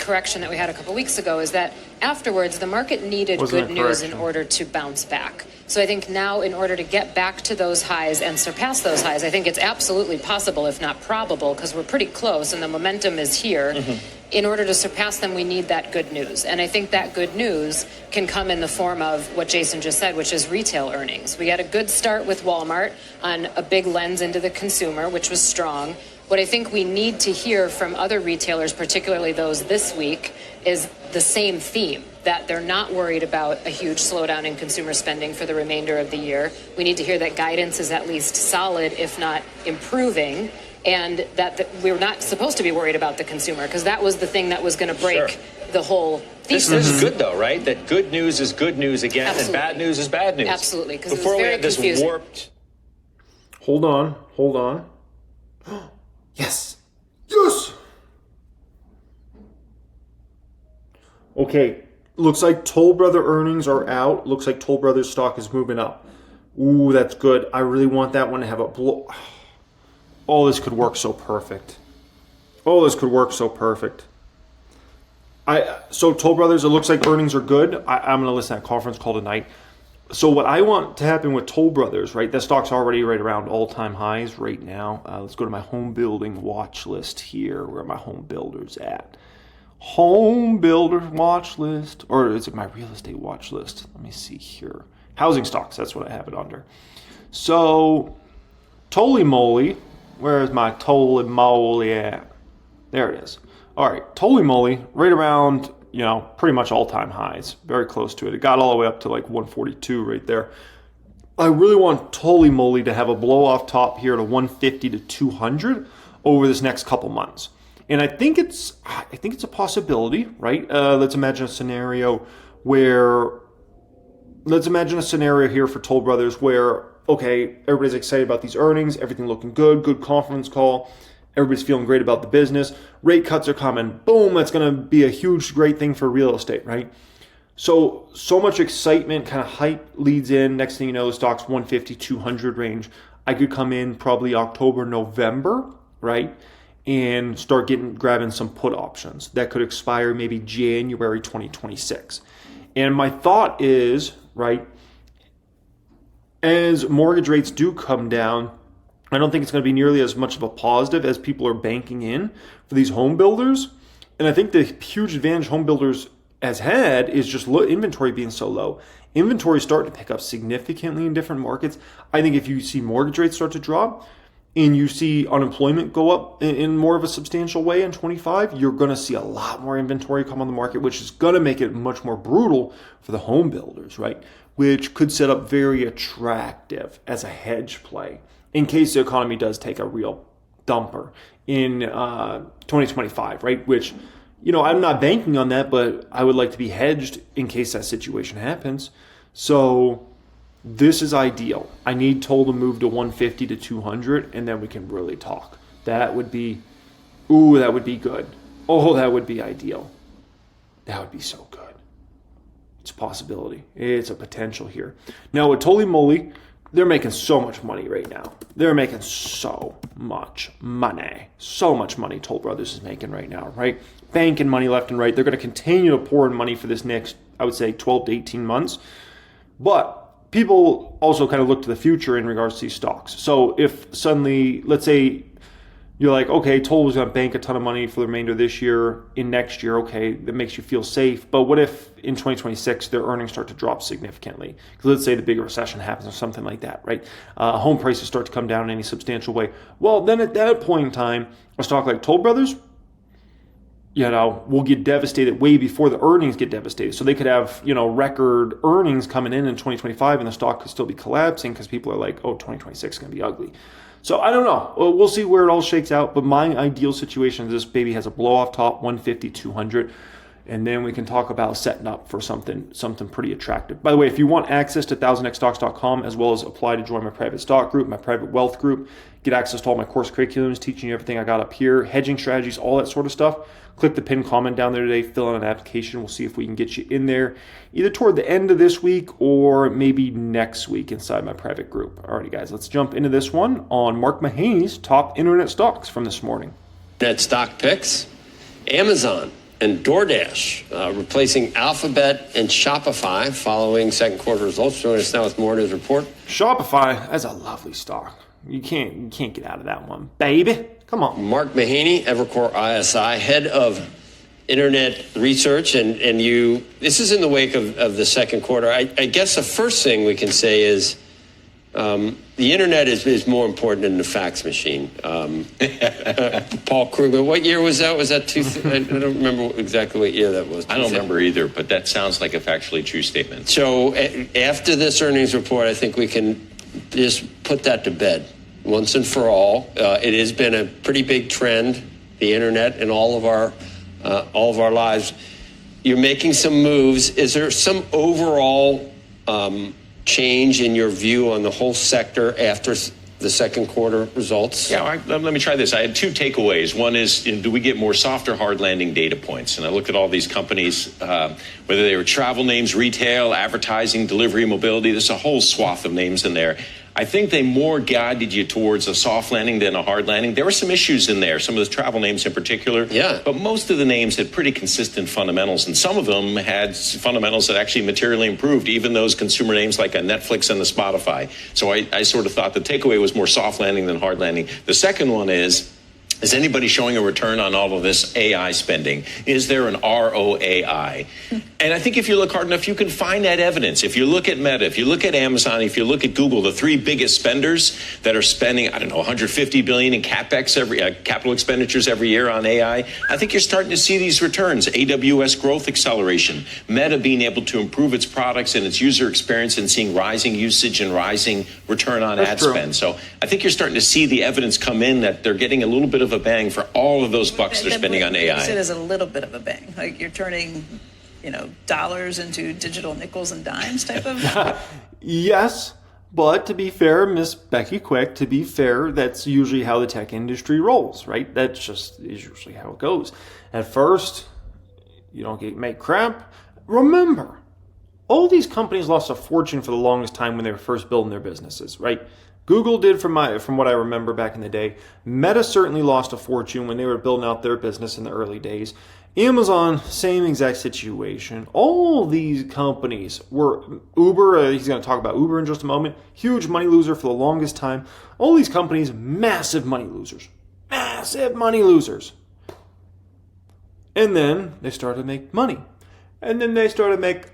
Speaker 9: correction that we had a couple weeks ago is that afterwards the market needed good news in order to bounce back. So I think now in order to get back to those highs and surpass those highs, I think it's absolutely possible, if not probable, because we're pretty close and the momentum is here. Mm-hmm. In order to surpass them, we need that good news. And I think that good news can come in the form of what Jason just said, which is retail earnings. We had a good start with Walmart on a big lens into the consumer, which was strong. What I think we need to hear from other retailers, particularly those this week, is the same theme, that they're not worried about a huge slowdown in consumer spending for the remainder of the year. We need to hear that guidance is at least solid, if not improving, and that we're not supposed to be worried about the consumer, because that was the thing that was going to break the whole thesis.
Speaker 5: This is good, though, right? That good news is good news again,
Speaker 9: Absolutely.
Speaker 5: And bad news is bad news.
Speaker 9: Absolutely, because
Speaker 5: before
Speaker 9: it was very
Speaker 5: we had this
Speaker 9: confusing.
Speaker 5: warped.
Speaker 1: Hold on. Yes. Okay, looks like Toll Brother earnings are out. Looks like Toll Brothers stock is moving up. Ooh, that's good. I really want that one to have a blow. Oh, this could work so perfect. So Toll Brothers, it looks like earnings are good. I'm going to listen to that conference call tonight. So what I want to happen with Toll Brothers, right? That stock's already right around all-time highs right now. Let's go to my home building watch list here. Where are my home builders at? Home builder watch list, or is it my real estate watch list? Let me see here. Housing stocks, that's what I have it under. So, Toly Moly, where's my Toly Moly at? There it is. All right, Toly Moly, right around, pretty much all-time highs, very close to it. It got all the way up to like 142 right there. I really want Toly Moly to have a blow-off top here to 150 to 200 over this next couple months. And I think it's a possibility, right? Let's imagine a scenario here for Toll Brothers where, okay, everybody's excited about these earnings, everything looking good conference call, everybody's feeling great about the business, rate cuts are coming, boom, that's going to be a huge, great thing for real estate, right? So much excitement, kind of hype leads in. Next thing you know, the stock's 150, 200 range. I could come in probably October, November, right? And start grabbing some put options that could expire maybe January 2026. And my thought is, right, as mortgage rates do come down, I don't think it's going to be nearly as much of a positive as people are banking in for these home builders. And I think the huge advantage home builders has had is just inventory being so low. Inventory starting to pick up significantly in different markets. I think if you see mortgage rates start to drop and you see unemployment go up in more of a substantial way in 25, you're going to see a lot more inventory come on the market, which is going to make it much more brutal for the home builders, right? Which could set up very attractive as a hedge play in case the economy does take a real dumper in 2025, right? Which, I'm not banking on that, but I would like to be hedged in case that situation happens. So this is ideal. I need Toll to move to 150 to 200, and then we can really talk. That would be good. Oh, that would be ideal. That would be so good. It's a possibility. It's a potential here. Now with Toly Moly, they're making so much money right now. They're making so much money. So much money Toll Brothers is making right now, right? Banking money left and right. They're going to continue to pour in money for this next, I would say, 12 to 18 months. But people also kind of look to the future in regards to these stocks. So if suddenly, let's say you're like, okay, Toll was going to bank a ton of money for the remainder of this year, in next year, okay, that makes you feel safe. But what if in 2026 their earnings start to drop significantly? Because let's say the big recession happens or something like that, right? Home prices start to come down in any substantial way. Well, then at that point in time, a stock like Toll Brothers, will get devastated way before the earnings get devastated. So they could have, record earnings coming in 2025 and the stock could still be collapsing because people are like, oh, 2026 is going to be ugly. So I don't know. We'll see where it all shakes out. But my ideal situation is this baby has a blow-off top, 150, 200. And then we can talk about setting up for something pretty attractive. By the way, if you want access to 1000xstocks.com as well as apply to join my private stock group, my private wealth group, get access to all my course curriculums, teaching you everything I got up here, hedging strategies, all that sort of stuff, click the pinned comment down there today, fill out an application. We'll see if we can get you in there either toward the end of this week or maybe next week inside my private group. Alrighty, guys, let's jump into this one on Mark Mahaney's top internet stocks from this morning.
Speaker 11: Net stock picks, Amazon and DoorDash replacing Alphabet and Shopify following second quarter results. Join us now with more in his report.
Speaker 1: Shopify, that's a lovely stock. You can't get out of that one, baby. Come on.
Speaker 11: Mark Mahaney, Evercore ISI, head of internet research, and this is in the wake of the second quarter. I guess the first thing we can say is the internet is more important than the fax machine. Paul Krugman, what year was that? Was that I don't remember exactly what year that was.
Speaker 12: I don't remember either, but that sounds like a factually true statement.
Speaker 11: So after this earnings report, I think we can just put that to bed once and for all. It has been a pretty big trend, the internet in all of our lives. You're making some moves. Is there some overall change in your view on the whole sector after the second quarter results?
Speaker 12: Yeah, let me try this. I had two takeaways. One is, do we get more soft or hard landing data points? And I looked at all these companies, whether they were travel names, retail, advertising, delivery, mobility. There's a whole swath of names in there. I think they more guided you towards a soft landing than a hard landing. There were some issues in there, some of the travel names in particular.
Speaker 11: Yeah.
Speaker 12: But most of the names had pretty consistent fundamentals, and some of them had fundamentals that actually materially improved, even those consumer names like a Netflix and a Spotify. So I sort of thought the takeaway was more soft landing than hard landing. The second one is, Is anybody showing a return on all of this AI spending? Is there an ROAI? And I think if you look hard enough, you can find that evidence. If you look at Meta, if you look at Amazon, if you look at Google, the three biggest spenders that are spending, I don't know, 150 billion in capex capital expenditures every year on AI, I think you're starting to see these returns. AWS growth acceleration, Meta being able to improve its products and its user experience and seeing rising usage and rising return on ad spend. So I think you're starting to see the evidence come in that they're getting a little bit of a bang for all of those bucks they're spending on AI.
Speaker 13: It is a little bit of a bang. Like you're turning, dollars into digital nickels and dimes type of.
Speaker 1: Yes, but to be fair, Miss Becky Quick, to be fair, that's usually how the tech industry rolls, right? That just is usually how it goes. At first, you don't make crap. Remember, all these companies lost a fortune for the longest time when they were first building their businesses, right? Google did from what I remember back in the day. Meta certainly lost a fortune when they were building out their business in the early days. Amazon, same exact situation. All these companies were Uber, he's going to talk about Uber in just a moment, huge money loser for the longest time. All these companies, massive money losers. Massive money losers. And then they started to make money. And then they started to make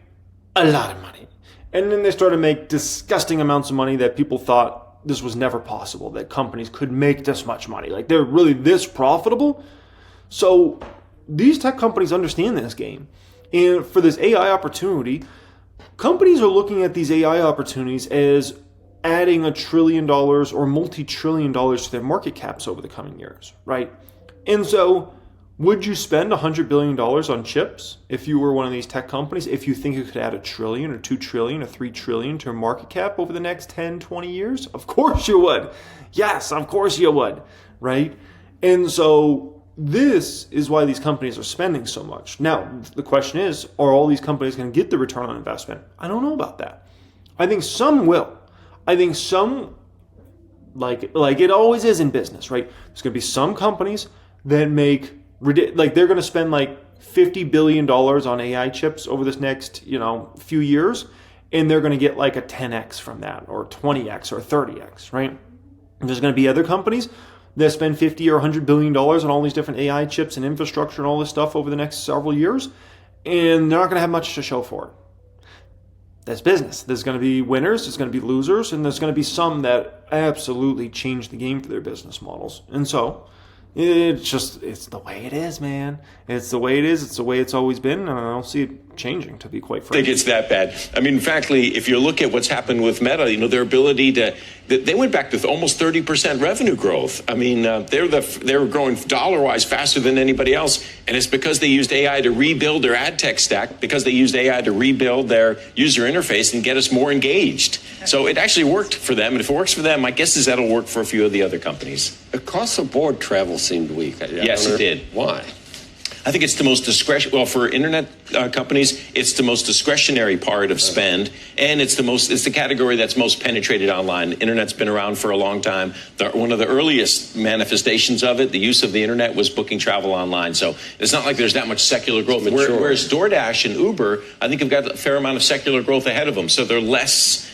Speaker 1: a lot of money. And then they started to make disgusting amounts of money that people thought this was never possible, that companies could make this much money. Like, they're really this profitable? So these tech companies understand this game. And for this AI opportunity, companies are looking at these AI opportunities as adding $1 trillion or multi-trillion dollars to their market caps over the coming years, right? And so would you spend $100 billion on chips if you were one of these tech companies, if you think you could add $1 trillion or $2 trillion or $3 trillion to your market cap over the next 10, 20 years? Of course you would. Yes, of course you would, right? And so this is why these companies are spending so much. Now, the question is, are all these companies going to get the return on investment? I don't know about that. I think some will. I think some, like it always is in business, right? There's going to be some companies that make they're going to spend like $50 billion on AI chips over this next, few years, and they're going to get like a 10x from that, or 20x or 30x, right? And there's going to be other companies that spend 50 or $100 billion on all these different AI chips and infrastructure and all this stuff over the next several years, and they're not going to have much to show for it. That's business. There's going to be winners, there's going to be losers, and there's going to be some that absolutely change the game for their business models. And so it's the way it is, man. It's the way it is. It's the way it's always been. And I don't see it changing, to be quite frank.
Speaker 12: I think it's that bad. I mean, in fact, if you look at what's happened with Meta, their ability they went back to almost 30% revenue growth. I mean, they were growing dollar-wise faster than anybody else. And it's because they used AI to rebuild their ad tech stack, because they used AI to rebuild their user interface and get us more engaged. So it actually worked for them. And if it works for them, my guess is that'll work for a few of the other companies.
Speaker 11: Across the board, travel seemed weak.
Speaker 12: Yes, it did.
Speaker 11: Why?
Speaker 12: I think it's the most well, for internet companies, it's the most discretionary part of spend, and it's the category that's most penetrated online. Internet's been around for a long time. One of the earliest manifestations of it, the use of the internet, was booking travel online. So it's not like there's that much secular growth. Whereas DoorDash and Uber, I think, have got a fair amount of secular growth ahead of them. So they're less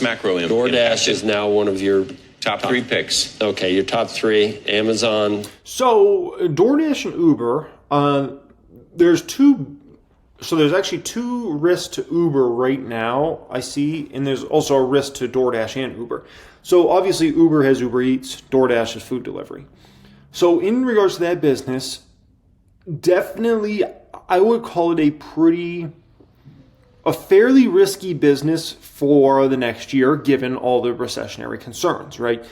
Speaker 12: macro impacted.
Speaker 11: DoorDash is now one of your
Speaker 12: top three picks.
Speaker 11: Okay, your top three. Amazon.
Speaker 1: So DoorDash and Uber. There's actually two risks to Uber right now, I see, and there's also a risk to DoorDash and Uber. So obviously Uber has Uber Eats, DoorDash has food delivery. So in regards to that business, definitely I would call it a fairly risky business for the next year, given all the recessionary concerns, right?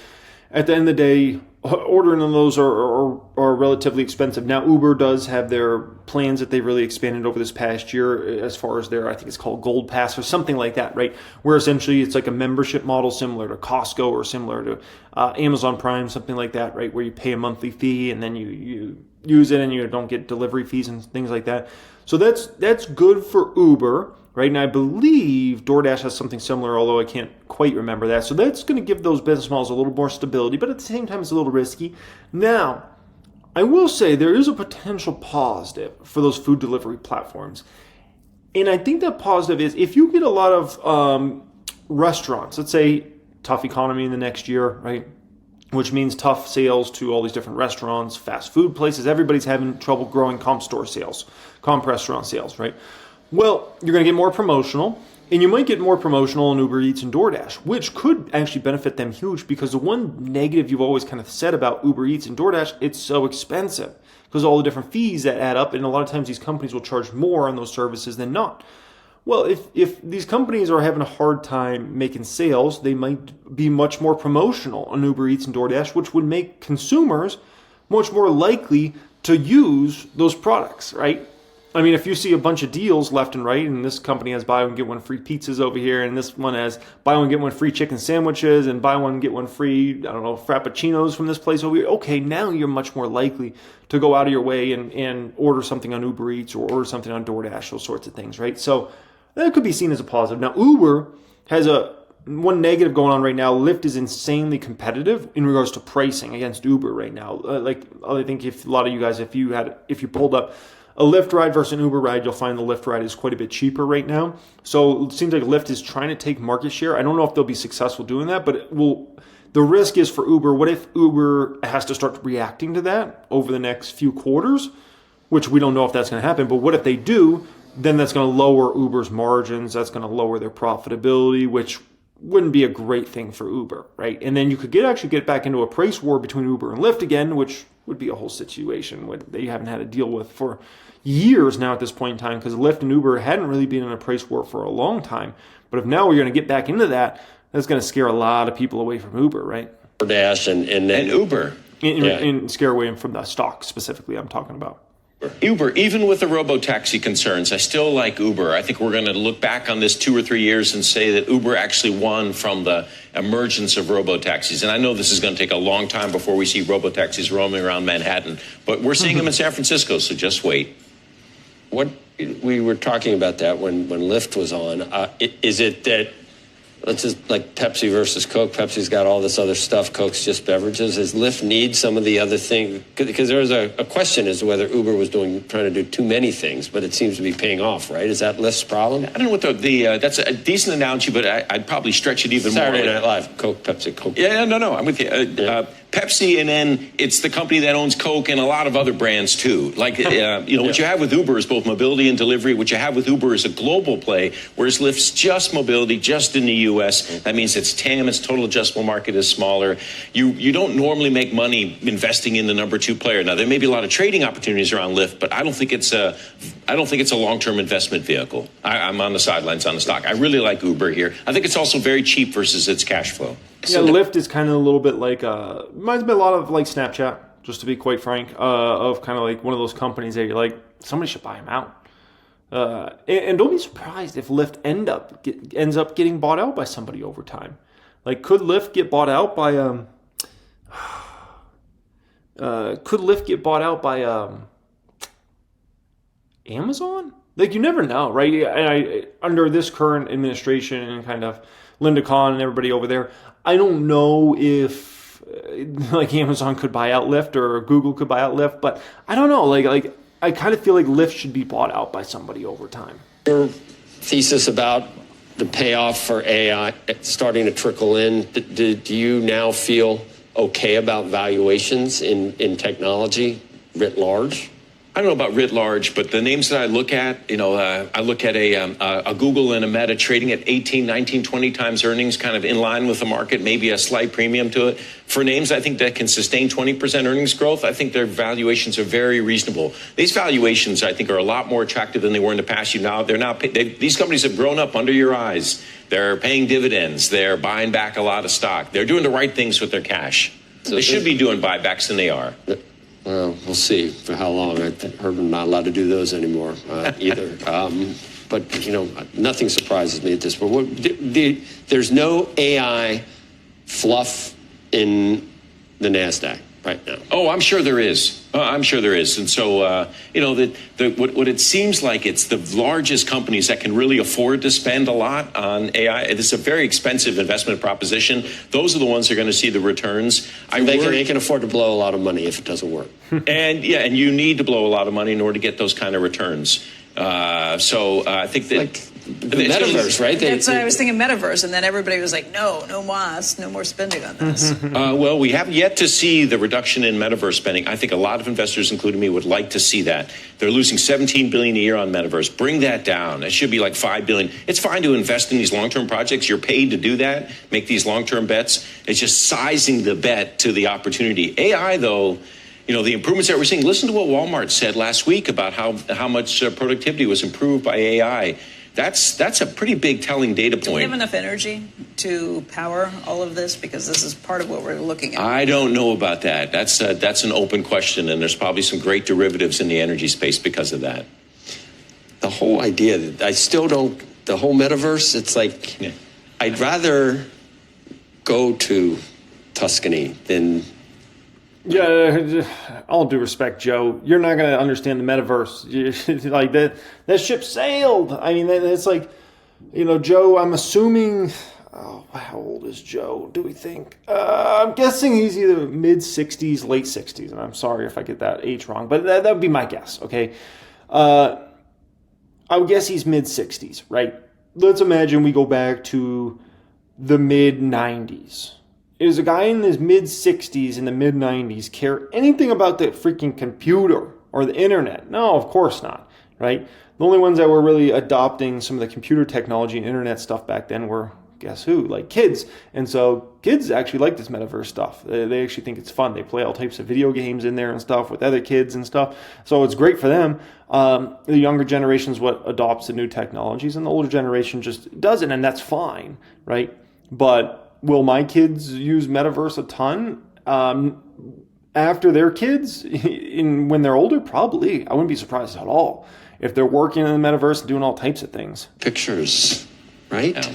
Speaker 1: At the end of the day, ordering on those are relatively expensive. Now, Uber does have their plans that they really expanded over this past year as far as I think it's called Gold Pass or something like that, right? Where essentially it's like a membership model similar to Costco or similar to Amazon Prime, something like that, right? Where you pay a monthly fee and then you use it and you don't get delivery fees and things like that. So that's good for Uber, right? And I believe DoorDash has something similar, although I can't quite remember that. So that's going to give those business models a little more stability, but at the same time, it's a little risky. Now, I will say there is a potential positive for those food delivery platforms. And I think that positive is if you get a lot of restaurants, let's say tough economy in the next year, right? which means tough sales to all these different restaurants, fast food places. Everybody's having trouble growing comp store sales, comp restaurant sales, right? Well, you're going to get more promotional, and you might get more promotional on Uber Eats and DoorDash, which could actually benefit them huge, because the one negative you've always kind of said about Uber Eats and DoorDash, it's so expensive because all the different fees that add up, and a lot of times these companies will charge more on those services than not. Well, if these companies are having a hard time making sales, they might be much more promotional on Uber Eats and DoorDash, which would make consumers much more likely to use those products, right? I mean, if you see a bunch of deals left and right, and this company has buy one, get one free pizzas over here, and this one has buy one, get one free chicken sandwiches, and buy one, get one free, I don't know, frappuccinos from this place over here. Okay, now you're much more likely to go out of your way and order something on Uber Eats or order something on DoorDash, those sorts of things, right? So that could be seen as a positive. Now, Uber has one negative going on right now. Lyft is insanely competitive in regards to pricing against Uber right now. I think if a lot of you guys, if you pulled up a Lyft ride versus an Uber ride, you'll find the Lyft ride is quite a bit cheaper right now. So it seems like Lyft is trying to take market share. I don't know if they'll be successful doing that, but the risk is for Uber. What if Uber has to start reacting to that over the next few quarters, which we don't know if that's going to happen. But what if they do? Then that's going to lower Uber's margins. That's going to lower their profitability, which wouldn't be a great thing for Uber, right? And then you could actually get back into a price war between Uber and Lyft again, which would be a whole situation that you haven't had to deal with for years now at this point in time, because Lyft and Uber hadn't really been in a price war for a long time. But if now we're going to get back into that, that's going to scare a lot of people away from Uber, right?
Speaker 11: DoorDash and Uber.
Speaker 1: And scare away from the stock specifically I'm talking about.
Speaker 12: Uber, even with the robo-taxi concerns, I still like Uber. I think we're going to look back on this 2 or 3 years and say that Uber actually won from the emergence of robo-taxis. And I know this is going to take a long time before we see robo-taxis roaming around Manhattan, but we're seeing them in San Francisco, so just wait.
Speaker 11: What we were talking about that when Lyft was on, is it that, let's just like Pepsi versus Coke. Pepsi's got all this other stuff. Coke's just beverages. Does Lyft need some of the other things? Because there was a question as to whether Uber was trying to do too many things, but it seems to be paying off, right? Is that Lyft's problem?
Speaker 12: I don't know what that's a decent analogy, but I'd probably stretch it even more.
Speaker 11: Saturday Night Live, Coke, Pepsi, Coke.
Speaker 12: Yeah, no, I'm with you. Pepsi, and then it's the company that owns Coke and a lot of other brands too. Like, what you have with Uber is both mobility and delivery. What you have with Uber is a global play, whereas Lyft's just mobility, just in the U.S. That means its TAM, its total addressable market, is smaller. You don't normally make money investing in the number 2 player. Now, there may be a lot of trading opportunities around Lyft, but I don't think it's a long-term investment vehicle. I'm on the sidelines on the stock. I really like Uber here. I think it's also very cheap versus its cash flow.
Speaker 1: Yeah, Lyft is kind of a little bit like, reminds me a lot of like Snapchat, just to be quite frank, of kind of like one of those companies that you're like, somebody should buy them out. And don't be surprised if Lyft ends up getting bought out by somebody over time. Like, could Lyft get bought out by Amazon? Like, you never know, right? And under this current administration and kind of Linda Khan and everybody over there, I don't know if like Amazon could buy out Lyft or Google could buy out Lyft, but I don't know. Like I kind of feel like Lyft should be bought out by somebody over time.
Speaker 11: Your thesis about the payoff for AI starting to trickle in, do you now feel okay about valuations in technology writ large?
Speaker 12: I don't know about writ large, but the names that I look at, I look at a Google and a Meta trading at 18, 19, 20 times earnings, kind of in line with the market, maybe a slight premium to it. For names I think that can sustain 20% earnings growth, I think their valuations are very reasonable. These valuations, I think, are a lot more attractive than they were in the past. These companies have grown up under your eyes. They're paying dividends. They're buying back a lot of stock. They're doing the right things with their cash. So they should be doing buybacks, and they are.
Speaker 11: Well, we'll see for how long. I heard I'm not allowed to do those anymore either. But, nothing surprises me at this point. There's no AI fluff in the NASDAQ right now.
Speaker 12: Oh, I'm sure there is. And so, what it seems like, it's the largest companies that can really afford to spend a lot on AI. It's a very expensive investment proposition. Those are the ones that are going to see the returns.
Speaker 11: They can afford to blow a lot of money if it doesn't work.
Speaker 12: And you need to blow a lot of money in order to get those kind of returns. So I think that
Speaker 11: metaverse, right?
Speaker 13: That's why I was thinking metaverse, and then everybody was like, no mas, no more spending on this.
Speaker 12: Well, we have yet to see the reduction in metaverse spending. I think a lot of investors, including me, would like to see that. They're losing $17 billion a year on metaverse. Bring that down. It should be like $5 billion. It's fine to invest in these long-term projects. You're paid to do that, make these long-term bets. It's just sizing the bet to the opportunity. AI, though, the improvements that we're seeing. Listen to what Walmart said last week about how much productivity was improved by AI. That's a pretty big telling data point.
Speaker 13: Do we have enough energy to power all of this? Because this is part of what we're looking at.
Speaker 12: I don't know about that. That's an open question, and there's probably some great derivatives in the energy space because of that.
Speaker 11: The whole idea that I still don't, the whole metaverse, it's like, I'd rather go to Tuscany than...
Speaker 1: Yeah, all due respect, Joe, you're not going to understand the metaverse. Like that ship sailed. I mean, it's like, Joe, I'm assuming, how old is Joe, do we think? I'm guessing he's either mid-60s, late 60s, and I'm sorry if I get that age wrong, but that would be my guess, okay? I would guess he's mid-60s, right? Let's imagine we go back to the mid-90s. Is a guy in his mid-60s and the mid-90s care anything about the freaking computer or the internet? No, of course not, right? The only ones that were really adopting some of the computer technology and internet stuff back then were, guess who? Like kids. And so kids actually like this metaverse stuff. They actually think it's fun. They play all types of video games in there and stuff with other kids and stuff. So it's great for them. The younger generation is what adopts the new technologies, and the older generation just doesn't, and that's fine, right? But will my kids use metaverse a ton after their kids when they're older? Probably. I wouldn't be surprised at all if they're working in the metaverse and doing all types of things.
Speaker 11: Pictures, right? Yeah.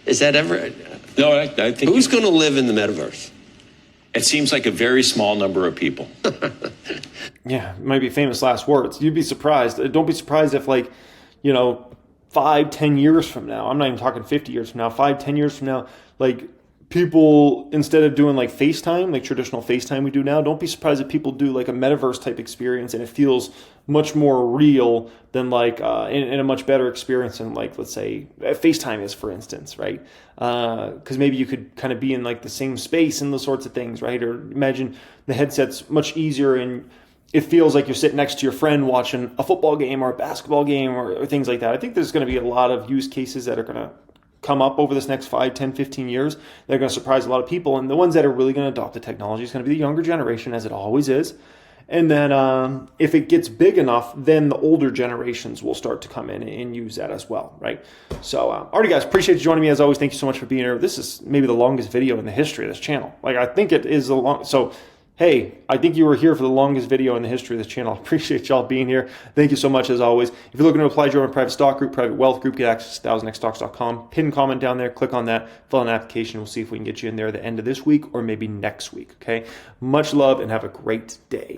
Speaker 11: Is that ever...
Speaker 12: No, I think...
Speaker 11: Who's going to live in the metaverse?
Speaker 12: It seems like a very small number of people.
Speaker 1: Yeah, it might be famous last words. You'd be surprised. Don't be surprised if 5-10 years from now, I'm not even talking 50 years from now, 5-10 years from now, people, instead of doing FaceTime, like traditional FaceTime we do now, don't be surprised if people do a metaverse type experience and it feels much more real than in a much better experience than let's say FaceTime is, for instance, right? Because maybe you could kind of be in the same space and those sorts of things, right? Or imagine the headset's much easier and it feels like you're sitting next to your friend watching a football game or a basketball game or things like that. I think there's going to be a lot of use cases that are going to come up over this next 5, 10, 15 years. They're going to surprise a lot of people. And the ones that are really going to adopt the technology is going to be the younger generation, as it always is. And then if it gets big enough, then the older generations will start to come in and use that as well, right? So, all right, guys, appreciate you joining me as always. Thank you so much for being here. This is maybe the longest video in the history of this channel. I think it is the long. So, hey, I think you were here for the longest video in the history of this channel. I appreciate y'all being here. Thank you so much, as always. If you're looking to apply to join a private stock group, private wealth group, get access to 1000xstocks.com. Pin comment down there. Click on that. Fill out an application. We'll see if we can get you in there at the end of this week or maybe next week, okay? Much love and have a great day.